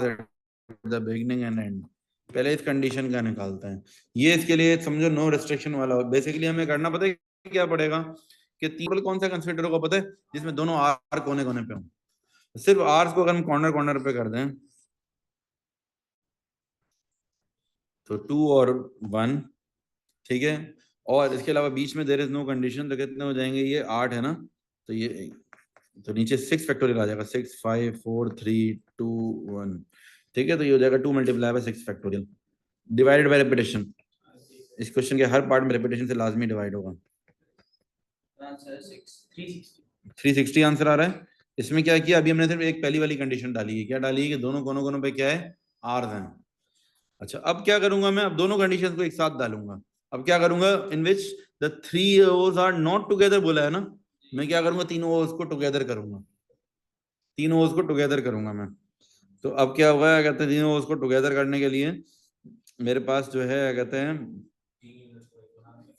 the beginning and end. पहले इस कंडीशन का निकालते हैं। ये इसके लिए समझो नो रिस्ट्रिक्शन वाला। बेसिकली हमें करना पता है क्या पड़ेगा, कि तीन कौन सा कंसिडर होगा पता है, जिसमें दोनों आर कोने कोने पे हो। सिर्फ आर्स को अगर हम कॉर्नर कॉर्नर पे कर दें तो 2 और 1, ठीक है। और इसके अलावा बीच में देयर इज नो कंडीशन, तो कितने हो जाएंगे? ये 8 है ना, तो ये तो नीचे 6 फैक्टोरियल आ जाएगा, 6 5 4 3 2 1। ठीक है, तो ये हो जाएगा 2 multiply by 6 factorial divided bye repetition. इस क्वेश्चन के हर पार्ट में रेपिटेशन से लाजमी डिवाइड होगा। 360 आंसर आ रहा है। इसमें क्या किया, अभी हमने सिर्फ एक पहली वाली कंडीशन डाली है। क्या डाली है? कि दोनों कोनों कोनों पे क्या है? आर हैं। अच्छा अब क्या करूंगा मैं, अब दोनों कंडीशंस को एक साथ डालूंगा। अब क्या करूंगा, इन विच द थ्री ओज आर नॉट टुगेदर बोला है ना, मैं क्या करूंगा, तीनों ओज को टुगेदर करूंगा, तीनों ओज को टुगेदर करूंगा मैं। तो अब क्या होगा, कहते हैं तीनों ओज को टुगेदर करने के लिए मेरे पास जो है कहते हैं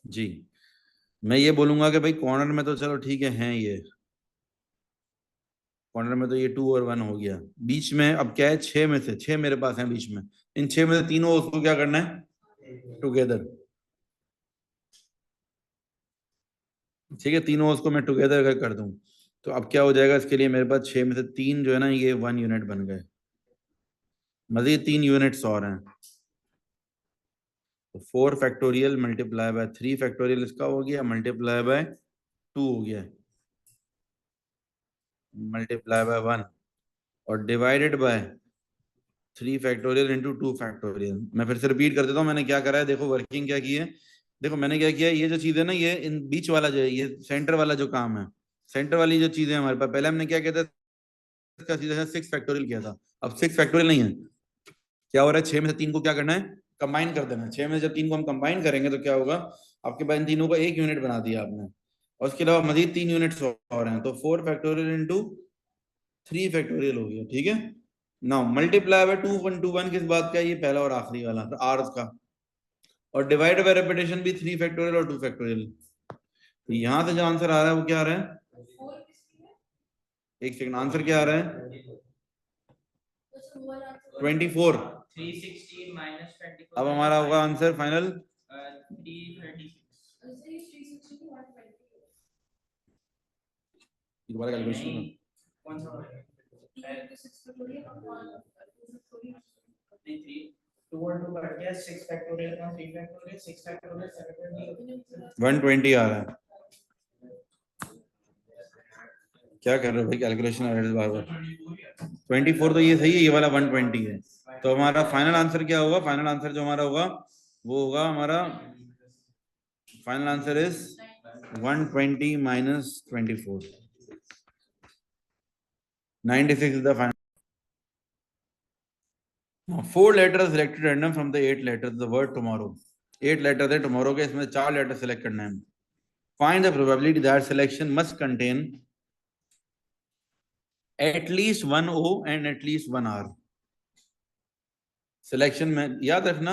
जी, मैं ये बोलूंगा कि भाई कॉर्नर में तो चलो ठीक है हैं ये, कॉर्नर में तो ये 2 और 1 हो गया। बीच में अब क्या है, 6 में से 6 मेरे पास है बीच में, इन 6 में से तीनों उसको क्या करना है, टुगेदर। ठीक है, तीनों उसको मैं टुगेदर कर दूं तो अब क्या हो जाएगा, इसके लिए मेरे पास 6 में से 3 जो है ना ये 1 यूनिट बन गए, मजीद 3 यूनिट्स और हैं। तो 4 फैक्टोरियल मल्टीप्लाई बाय 3 फैक्टोरियल इसका हो गया, मल्टीप्लाई बाय 2 हो गया, मल्टीप्लाई बाय 1 और divided by 3 factorial into 2 factorial. मैं फिर से रिपीट कर देता हूँ मैंने क्या करा है, देखो वर्किंग क्या की है। देखो मैंने क्या किया है, ये जो चीज है ना, ये इन बीच वाला जो है, ये सेंटर वाला जो काम है, सेंटर वाली जो चीजें हमारे पास, पहले हमने क्या किया था, इसका सीधा 6 फैक्टोरियल किया था, अब 6 फैक्टोरियल नहीं है। क्या हो रहा है, 6 में से 3 को क्या करना है, कंबाइन कर देना है। 6 में से जब 3 को हम कंबाइन करेंगे तो क्या होगा, आपके पास इन तीनों को एक यूनिट बना दिया आपने, और उसके अलावा मजीद 3 यूनिट्स और हैं, तो 4 फैक्टोरियल इंटू 3 फैक्टोरियल हो गया। ठीक है, नाउ मल्टीप्लाई बाय 2 1 2 1 किस बात का, ये पहला और आखिरी वाला आर का, और डिवाइड बाय रेपिटेशन भी 3 फैक्टोरियल और 2 फैक्टोरियल। तो यहां से जो आंसर आ रहा है वो क्या आ रहा है, एक सेकंड, आंसर क्या आ रहा है 24। 360 minus 24 अब हमारा होगा आंसर फाइनल 336। दोबारा कैलकुलेशन नहीं, कौन सा होगा? नहीं, 3 2 और 2 कट गया, 6 फैक्टोरियल का 3 फैक्टोरियल 6 फैक्टोरियल 7 120 आ रहा है। क्या कर रहे हो भाई, कैलकुलेशन आ रहा है बार बार। 24 तो ये सही है, ये वाला 120 है। तो हमारा फाइनल आंसर क्या होगा, फाइनल आंसर जो हमारा होगा वो होगा हमारा final answer is 120 minus 24, 96 is the final. Now, 4 letters selected random from the 8 letters the word tomorrow. 8 letters है tomorrow के, इसमें 4 letters select करना है। Find the probability that selection must contain at least 1 O and at least 1 R. Selection में याद रखना,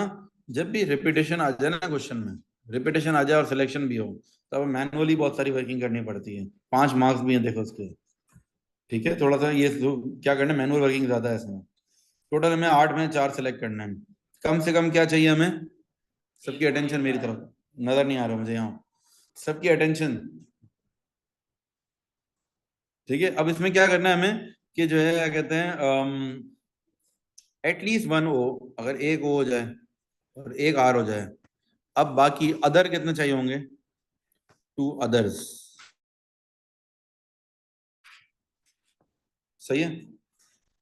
जब भी रिपीटेशन आ जाए ना क्वेश्चन में, रिपीटेशन आ जाए और सिलेक्शन भी हो, तब मैनुअली बहुत सारी वर्किंग करनी पड़ती है। 5 मार्क्स भी हैं देखो उसके। ठीक है, थोड़ा सा ये क्या करना है, मैनुअल वर्किंग ज्यादा है इसमें। टोटल हमें 8 में 4 सेलेक्ट करना है। कम से कम क्या चाहिए हमें, सबकी अटेंशन मेरी तरफ, नजर नहीं आ रहा मुझे यहाँ, सबकी अटेंशन। ठीक है, अब इसमें क्या करना है हमें कि जो है क्या कहते हैं, एटलीस्ट 1 ओ, अगर एक ओ हो जाए और एक आर हो जाए। अब बाकी अदर कितने चाहिए होंगे, 2 अदर्स। सही है,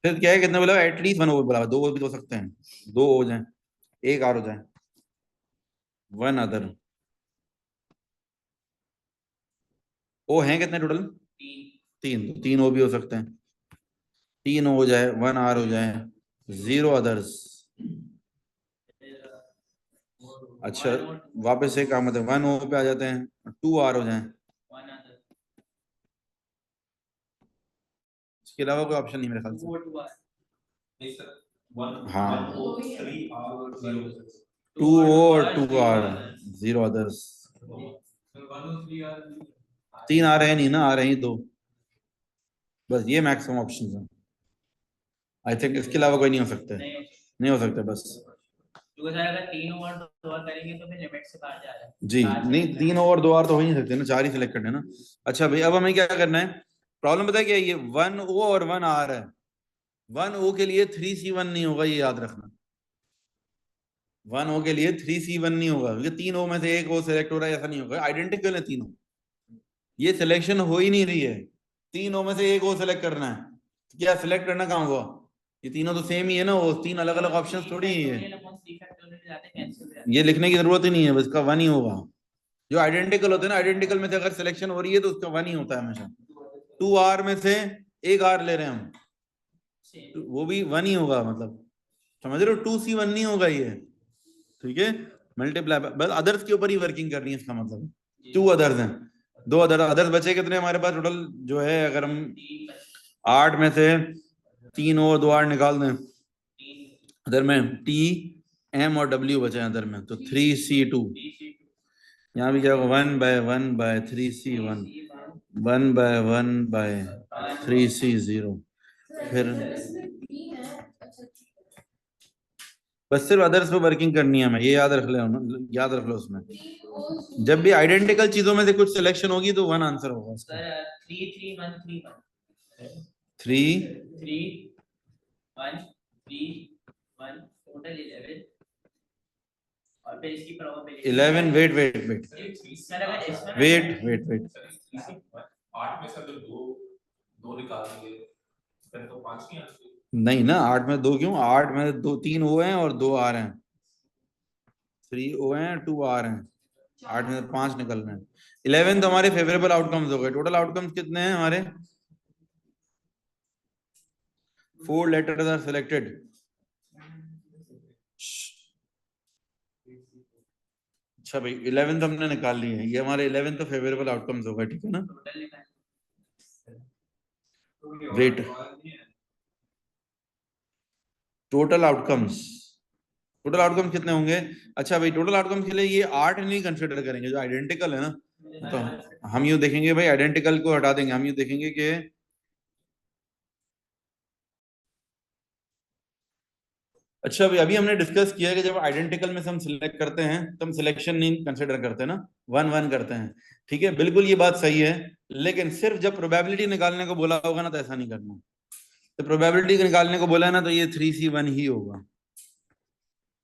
फिर क्या है, कितने बोला, एटलीस्ट 1 ओ बोला, 2 ओ भी हो सकते हैं, 2 हो जाए, एक आर हो जाए, 1 अदर। ओ हैं कितने टोटल, 3, 3 ओ भी हो सकते हैं, 3 हो जाए, 1 आर हो जाए, 0 अदर्स। अच्छा वापस से काम मतलब 1 ओ पे आ जाते हैं, 2 आर हो जाए, इसके अलावा कोई ऑप्शन नहीं मेरे ख्याल से। हाँ 2 ओ और 2 आर, 0 अदर्स। 3 आ रहे हैं नहीं ना, आ रहे हैं 2, बस ये मैक्सिमम ऑप्शन है। आई थिंक इसके अलावा कोई नहीं हो सकता, नहीं हो सकता बस। अगर 3 और 2 और करेंगे तो फिर लिमिट से बाहर जा रहा है जी नहीं, 3 और 2 आर तो हो ही नहीं सकते ना, 4 ही सिलेक्ट करने ना। अच्छा भाई अब हमें क्या करना है, प्रॉब्लम पता है क्या, ये 1 ओ और 1 आर है। 1 ओ के लिए 3C1 नहीं होगा, ये याद रखना। 1 ओ के लिए 3C1 नहीं होगा, क्योंकि 3 ओ में से एक ओ सिलेक्ट हो रहा है, ऐसा नहीं होगा, आइडेंटिकल है तीनों, ये सिलेक्शन हो ही नहीं रही है। 3 ओ में से एक ओ सिलेक्ट करना है, तो क्या सिलेक्ट करना कहाँ हुआ, ये तीनों तो सेम ही है ना, वो 3 अलग अलग ऑप्शंस थोड़ी ही है, ये लिखने की जरूरत ही नहीं है, बस इसका 1 ही होगा। जो आइडेंटिकल होते हैं ना, आइडेंटिकल में से अगर सिलेक्शन हो रही है तो उसका 1 ही होता है हमेशा। 2 आर में से एक आर ले रहे हैं हम, तो वो भी 1 ही होगा मतलब। समझ रहे हो, 2C1 नहीं होगा ये, ठीक है, मल्टीप्लाई बस अदर्स के ऊपर ही वर्किंग करनी है, इसका मतलब 2 अदर्स हैं, 2 अदर्स बचे कितने हमारे पास टोटल जो है, अगर हम 8 में से 3 और 2 8 निकाल दें अदर में, T M और W बचे हैं अदर में, तो 3C2, यहाँ भी क्या होगा 1/1/3C1, 1/1/3C0, फिर बस सिर्फ अदर्स पे वर्किंग करनी है हमें, ये याद रख लो, याद रख लो। उसमें जब भी आइडेंटिकल चीजों में से कुछ सिलेक्शन होगी तो 1 आंसर होगा इसका। 3 3 1 3 3 3 1 3 1 टोटल 11 और फिर इसकी probability 11 wait wait wait wait wait wait 8 में से अगर दो निकाल देंगे फिर तो 5 नहीं आते नहीं ना, 8 में 2 क्यों, 8 में 2 3 ओ हैं और 2 आर हैं, 3 ओ हैं 2 आर हैं, 8 में 5 निकलने हैं। 11 तो हमारे फेवरेबल आउटकम्स हो गए। टोटल आउटकम्स कितने हैं हमारे, 4 लेटर्स आर सिलेक्टेड। अच्छा भाई 11 तो हमने निकाल लिए हैं, ये हमारे 11 तो फेवरेबल आउटकम्स हो गए, ठीक है ना। वेट, टोटल आउटकम्स कितने होंगे। अच्छा भाई टोटल आउटकम्स के लिए ये 8 नहीं कंसिडर करेंगे, जो आइडेंटिकल है ना, तो हम यूं देखेंगे भाई, आइडेंटिकल को हटा देंगे, हम यूं देखेंगे कि अच्छा भाई अभी हमने डिस्कस किया कि जब आइडेंटिकल में से हम सिलेक्ट करते हैं तो हम सिलेक्शन नहीं कंसिडर करते ना, 1 1 करते हैं, ठीक है, बिल्कुल ये बात सही है। लेकिन सिर्फ जब प्रोबेबिलिटी निकालने को बोला होगा ना तो ऐसा नहीं करना। तो प्रोबेबिलिटी निकालने को बोला है ना, तो ये 3C1 ही होगा,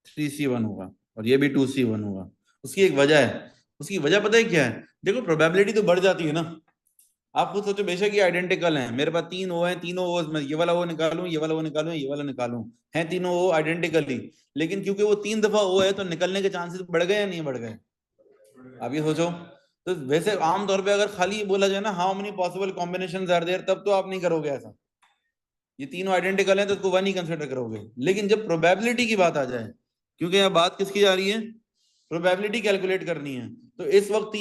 3C1 होगा, और ये भी 2C1 होगा। उसकी एक वजह है, उसकी वजह पता है क्या है, देखो प्रोबेबिलिटी तो बढ़ जाती है ना। आप खुद सोचो, बेशक ये आइडेंटिकल हैं, मेरे पास 3 ओ हैं, तीनों ओ में ये वाला ओ निकालूं, ये वाला ओ निकालूं, ये वाला निकालूं, हैं तीनों ओ आइडेंटिकली, लेकिन क्योंकि वो 3 दफा ओ है तो निकलने के चांसेस बढ़ गए या नहीं बढ़ गए। आप ये सोचो, तो वैसे आमतौर पे अगर खाली बोला जाए ना how many possible combinations are there, तब तो आप नहीं करोगे ऐसा, ये तीनों आइडेंटिकल हैं तो उसको 1 ही कंसिडर करोगे। लेकिन जब प्रोबेबिलिटी की बात आ जाए, क्योंकि यहाँ बात किसकी जा रही है, प्रोबेबिलिटी कैलकुलेट करनी है, तो इस वक्त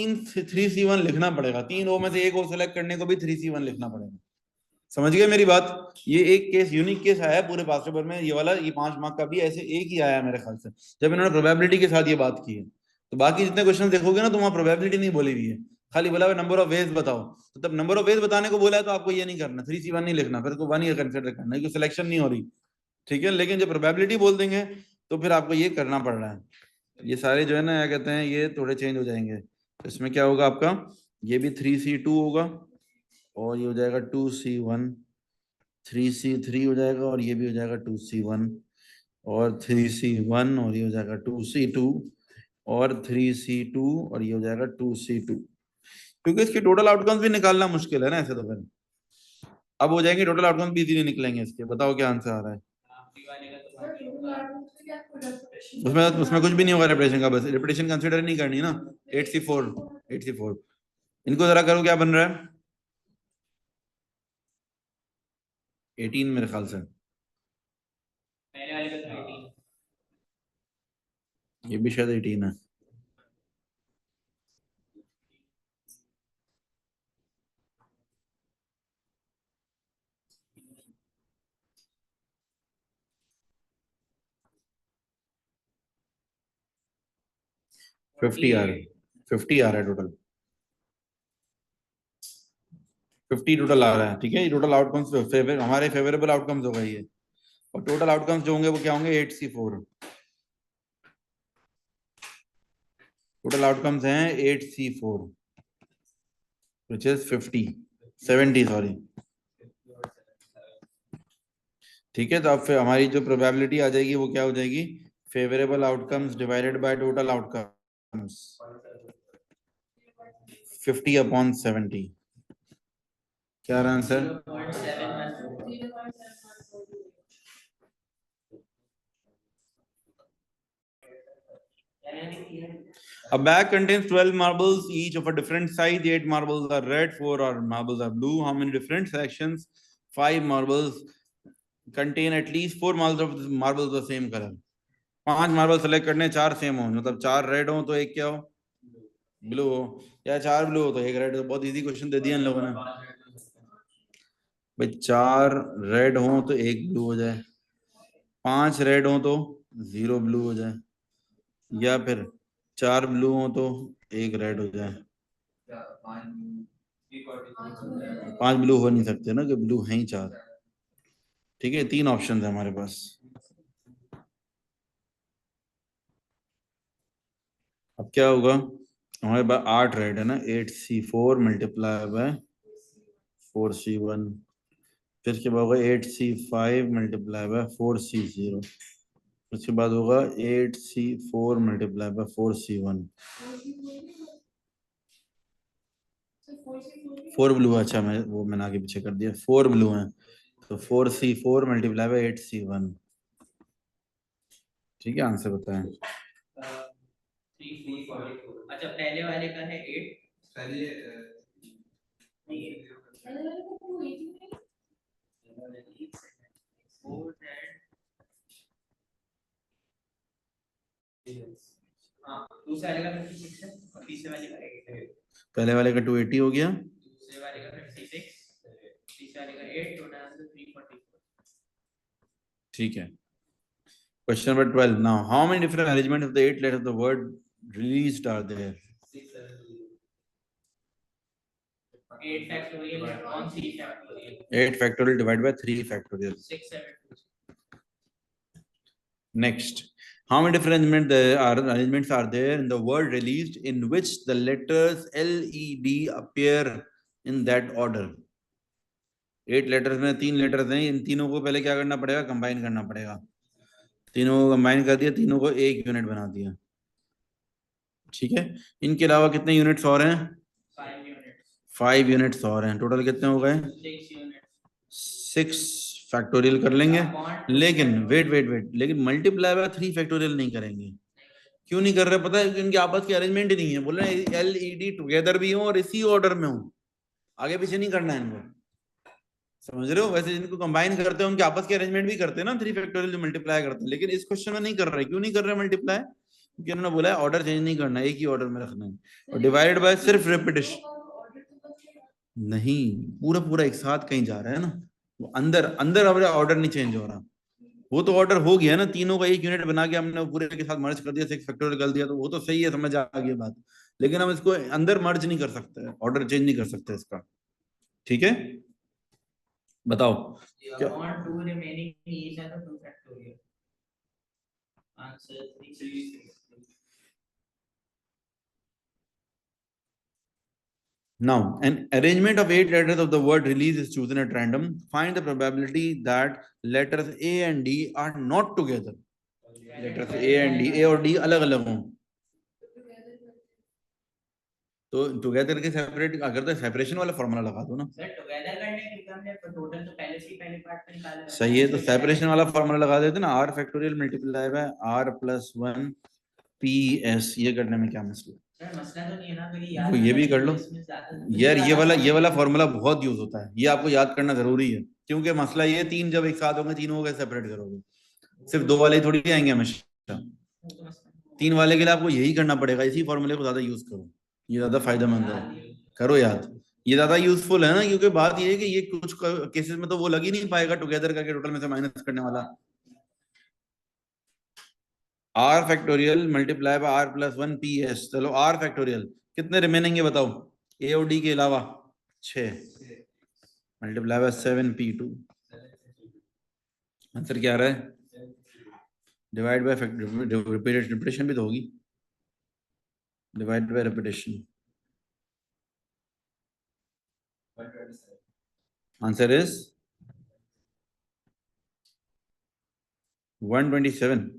3C1 लिखना पड़ेगा, 3 ओ में से एक ओ सेलेक्ट करने को भी 3C1 लिखना पड़ेगा। समझ गए मेरी बात। ये एक केस यूनिक केस आया है पूरे पास पेपर में, ये वाला, ये 5 मार्क का भी ऐसे एक ही आया है मेरे ख्याल से, जब इन्होंने प्रोबेबिलिटी के साथ ये बात की है। तो बाकी जितने क्वेश्चन देखोगे ना तो वहां प्रोबेबिलिटी नहीं बोली हुई है, खाली बोला हुआ नंबर ऑफ वेज बताओ, तो तब नंबर ऑफ वेज बताने को बोला है तो आपको ये नहीं करना, 3C1 नहीं लिखना, फिर को 1 ही कंसिडर करना, क्योंकि सिलेक्शन नहीं हो रही, ठीक है। लेकिन जब प्रोबेबिलिटी बोल देंगे तो फिर आपको ये करना पड़ रहा है। ये सारे जो है ना क्या कहते हैं, ये थोड़े चेंज हो जाएंगे। तो इसमें क्या होगा आपका, ये भी 3C2 होगा, और ये हो जाएगा 2C1, 3C3 हो जाएगा, और ये भी हो जाएगा 2C1, और 3C1, और ये हो जाएगा 2C2, और 3C2, और ये हो जाएगा 2C2, क्योंकि इसके टोटल आउटकम्स भी निकालना मुश्किल है ना ऐसे। तो फिर अब हो जाएंगे टोटल आउटकम्स भी इजीली निकलेंगे इसके। बताओ क्या आंसर आ रहा है उसमें, उसमें कुछ भी नहीं होगा रेपिटेशन का, बस रेपिटेशन कंसीडर नहीं करनी ना। 8C4, 8C4, इनको जरा करो क्या बन रहा है, 18 मेरे ख्याल से, ये भी शायद 18 है। फिफ्टी आ रहा है, 50 आ रहा है टोटल, 50 टोटल आ रहा है, ठीक है। ये टोटल आउटकम्स हमारे फेवरेबल आउटकम्स हो गए ये, और टोटल आउटकम्स जो होंगे वो क्या होंगे, 8C4, टोटल आउटकम्स हैं 8C4 which is 70 सॉरी, ठीक है। तो अब फिर हमारी जो प्रोबेबिलिटी आ जाएगी वो क्या हो जाएगी, favourable outcomes divided by total outcomes, 50/70, क्या रहा answer. A bag contains 12 marbles, each of a different size. 8 marbles are red, 4 marbles are blue. How many different sections? 5 marbles contain at least 4 marbles of the same colour. 5 marble select करने, 4 same हो, मतलब 4 red हो तो एक क्या हो, blue हो, या 4 ब्लू हो तो एक रेड हो। बहुत इजी क्वेश्चन दे दिया इन लोगों ने भाई। 4 रेड हो तो एक ब्लू हो जाए, 5 रेड हो तो 0 ब्लू हो जाए, या फिर 4 ब्लू हो तो एक रेड हो जाए। 5 ब्लू हो नहीं सकते ना, कि ब्लू है ही 4। ठीक है, 3 ऑप्शन है हमारे पास। अब क्या होगा, हमारे पास 8 रेड है ना, 8C4 मल्टीप्लाई बाय 4C1, फिर इसके बाद होगा 8C5 मल्टीप्लाई बाय 4C0, उसके बाद होगा 8C4 multiply by 4C1। 4 blue, अच्छा मैंने आगे पीछे कर दिया, 4 ब्लू है तो 4C4 मल्टीप्लाई बाय 8C1। ठीक है, आंसर बताएं। अच्छा, पहले वाले का है 8, पहले दूसरे वाले का 56 है और तीसरे वाले का 8 है। पहले वाले का 280 हो गया, दूसरे वाले का 56, तीसरे वाले का 8, टोटल आंसर 344। ठीक है। Question number 12. Now, how many different arrangements of the 8 letters of the word released are there? 8 factorial on 3 factorial. 8 factorial divided by 3 factorial. 6, 7, 2. Next, how many different arrangements are there in the word released in which the letters L, E, D appear in that order? 8 letters में 3 letters हैं, इन तीनों को पहले क्या करना पड़ेगा, combine करना पड़ेगा। तीनों को कंबाइन कर दिया, तीनों को एक यूनिट बना दिया। ठीक है, इनके अलावा कितने यूनिट्स और हैं? 5 यूनिट्स और हैं। टोटल कितने हो गए? 6 फैक्टोरियल कर लेंगे, लेकिन वेट, लेकिन मल्टीप्लाई बाय 3 फैक्टोरियल नहीं करेंगे। क्यों नहीं कर रहे पता है? क्योंकि इनके आपस की अरेंजमेंट ही नहीं है। बोल रहे हैं LED टुगेदर भी हो और इसी ऑर्डर में हो, आगे पीछे नहीं करना है इनको। समझ रहे हो? वैसे जिनको कंबाइन करते हैं उनके आपस के अरेंजमेंट भी करते हैं ना 3 फैक्टोरियल जो मल्टीप्लाई करते हैं, लेकिन इस क्वेश्चन में नहीं कर रहे। क्यों नहीं कर रहे मल्टीप्लाई? क्योंकि उन्होंने बोला है ऑर्डर चेंज नहीं करना, एक ही ऑर्डर में रखना है। और डिवाइडेड बाय सिर्फ रेपिटेशन नहीं, पूरा पूरा एक साथ कहीं जा रहा है ना, वो अंदर अंदर ऑर्डर नहीं चेंज हो रहा। वो तो ऑर्डर हो गया ना, तीनों का एक यूनिट बना के हमने पूरे के साथ मर्ज कर दिया, 6 फैक्टोरियल कर दिया, तो वो तो सही है, समझ आ गई बात। लेकिन हम इसको अंदर मर्ज नहीं कर सकते, ऑर्डर चेंज नहीं कर सकते इसका। ठीक है, बताओ क्या? Now, an arrangement of 8 letters of the word release is chosen at random. Find the probability that letters A and D are not together. Letters A and D, A और D अलग अलग हों, तो टुगेदर के separate अगर तो separation वाला formula लगा दो ना। सर टुगेदर करने के लिए हमने टोटल तो पहले से ही पहले पार्ट में निकाला है। सही है, तो सेपरेशन वाला फॉर्मूला लगा देते ना, R factorial multiply bye R plus 1 PS। ये करने में क्या मसला? सर मसला तो नहीं है ना, मेरी वो ये भी कर लो यार, ये वाला फॉर्मूला बहुत यूज होता है, ये आपको याद करना जरूरी है। क्योंकि मसला ये 3 जब एक साथ होंगे, तीनों को सेपरेट करोगे, सिर्फ 2 वाले थोड़ी आएंगे हमेशा, 3 वाले के लिए आपको यही करना पड़ेगा। इसी फॉर्मूले को ज्यादा यूज करो, ये ज्यादा फायदेमंद है। करो याद, ये ज्यादा यूजफुल है ना, क्योंकि बात ये है कि ये कुछ केसेस में तो वो लग ही नहीं पाएगा टुगेदर करके टोटल में से माइनस करने वाला। R factorial multiply bye R plus 1 PS। चलो R फैक्टोरियल कितने रिमेनिंग है बताओ, A और D के अलावा 6 मल्टीप्लाई बाय 7P2। आंसर क्या आ रहा है? डिवाइड बाय रिपीटेशन भी तो होगी, divide by repetition. Answer is 127।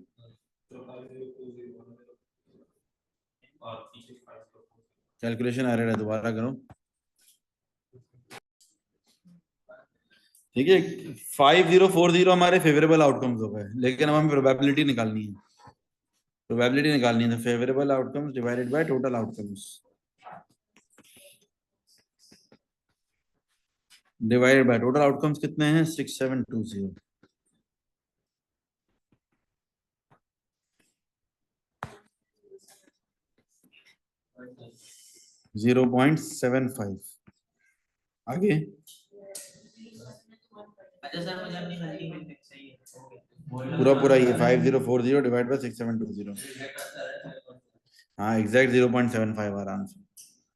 Calculation आ रहा है, दोबारा करो। ठीक है, 5040 हमारे फेवरेबल आउटकम्स हो गए, लेकिन अब हमें प्रोबेबिलिटी निकालनी है। प्रोबेबिलिटी निकालनी है, तो favourable outcomes divided by total outcomes divided by total outcomes कितने हैं? 6720। 0.75 आगे अच्छा सर मुझे अपनी गलती मिल गई सही है ओके पूरा ये 5040 डिवाइड बाय 6720 हाँ एग्जैक्ट 0.75 आराम से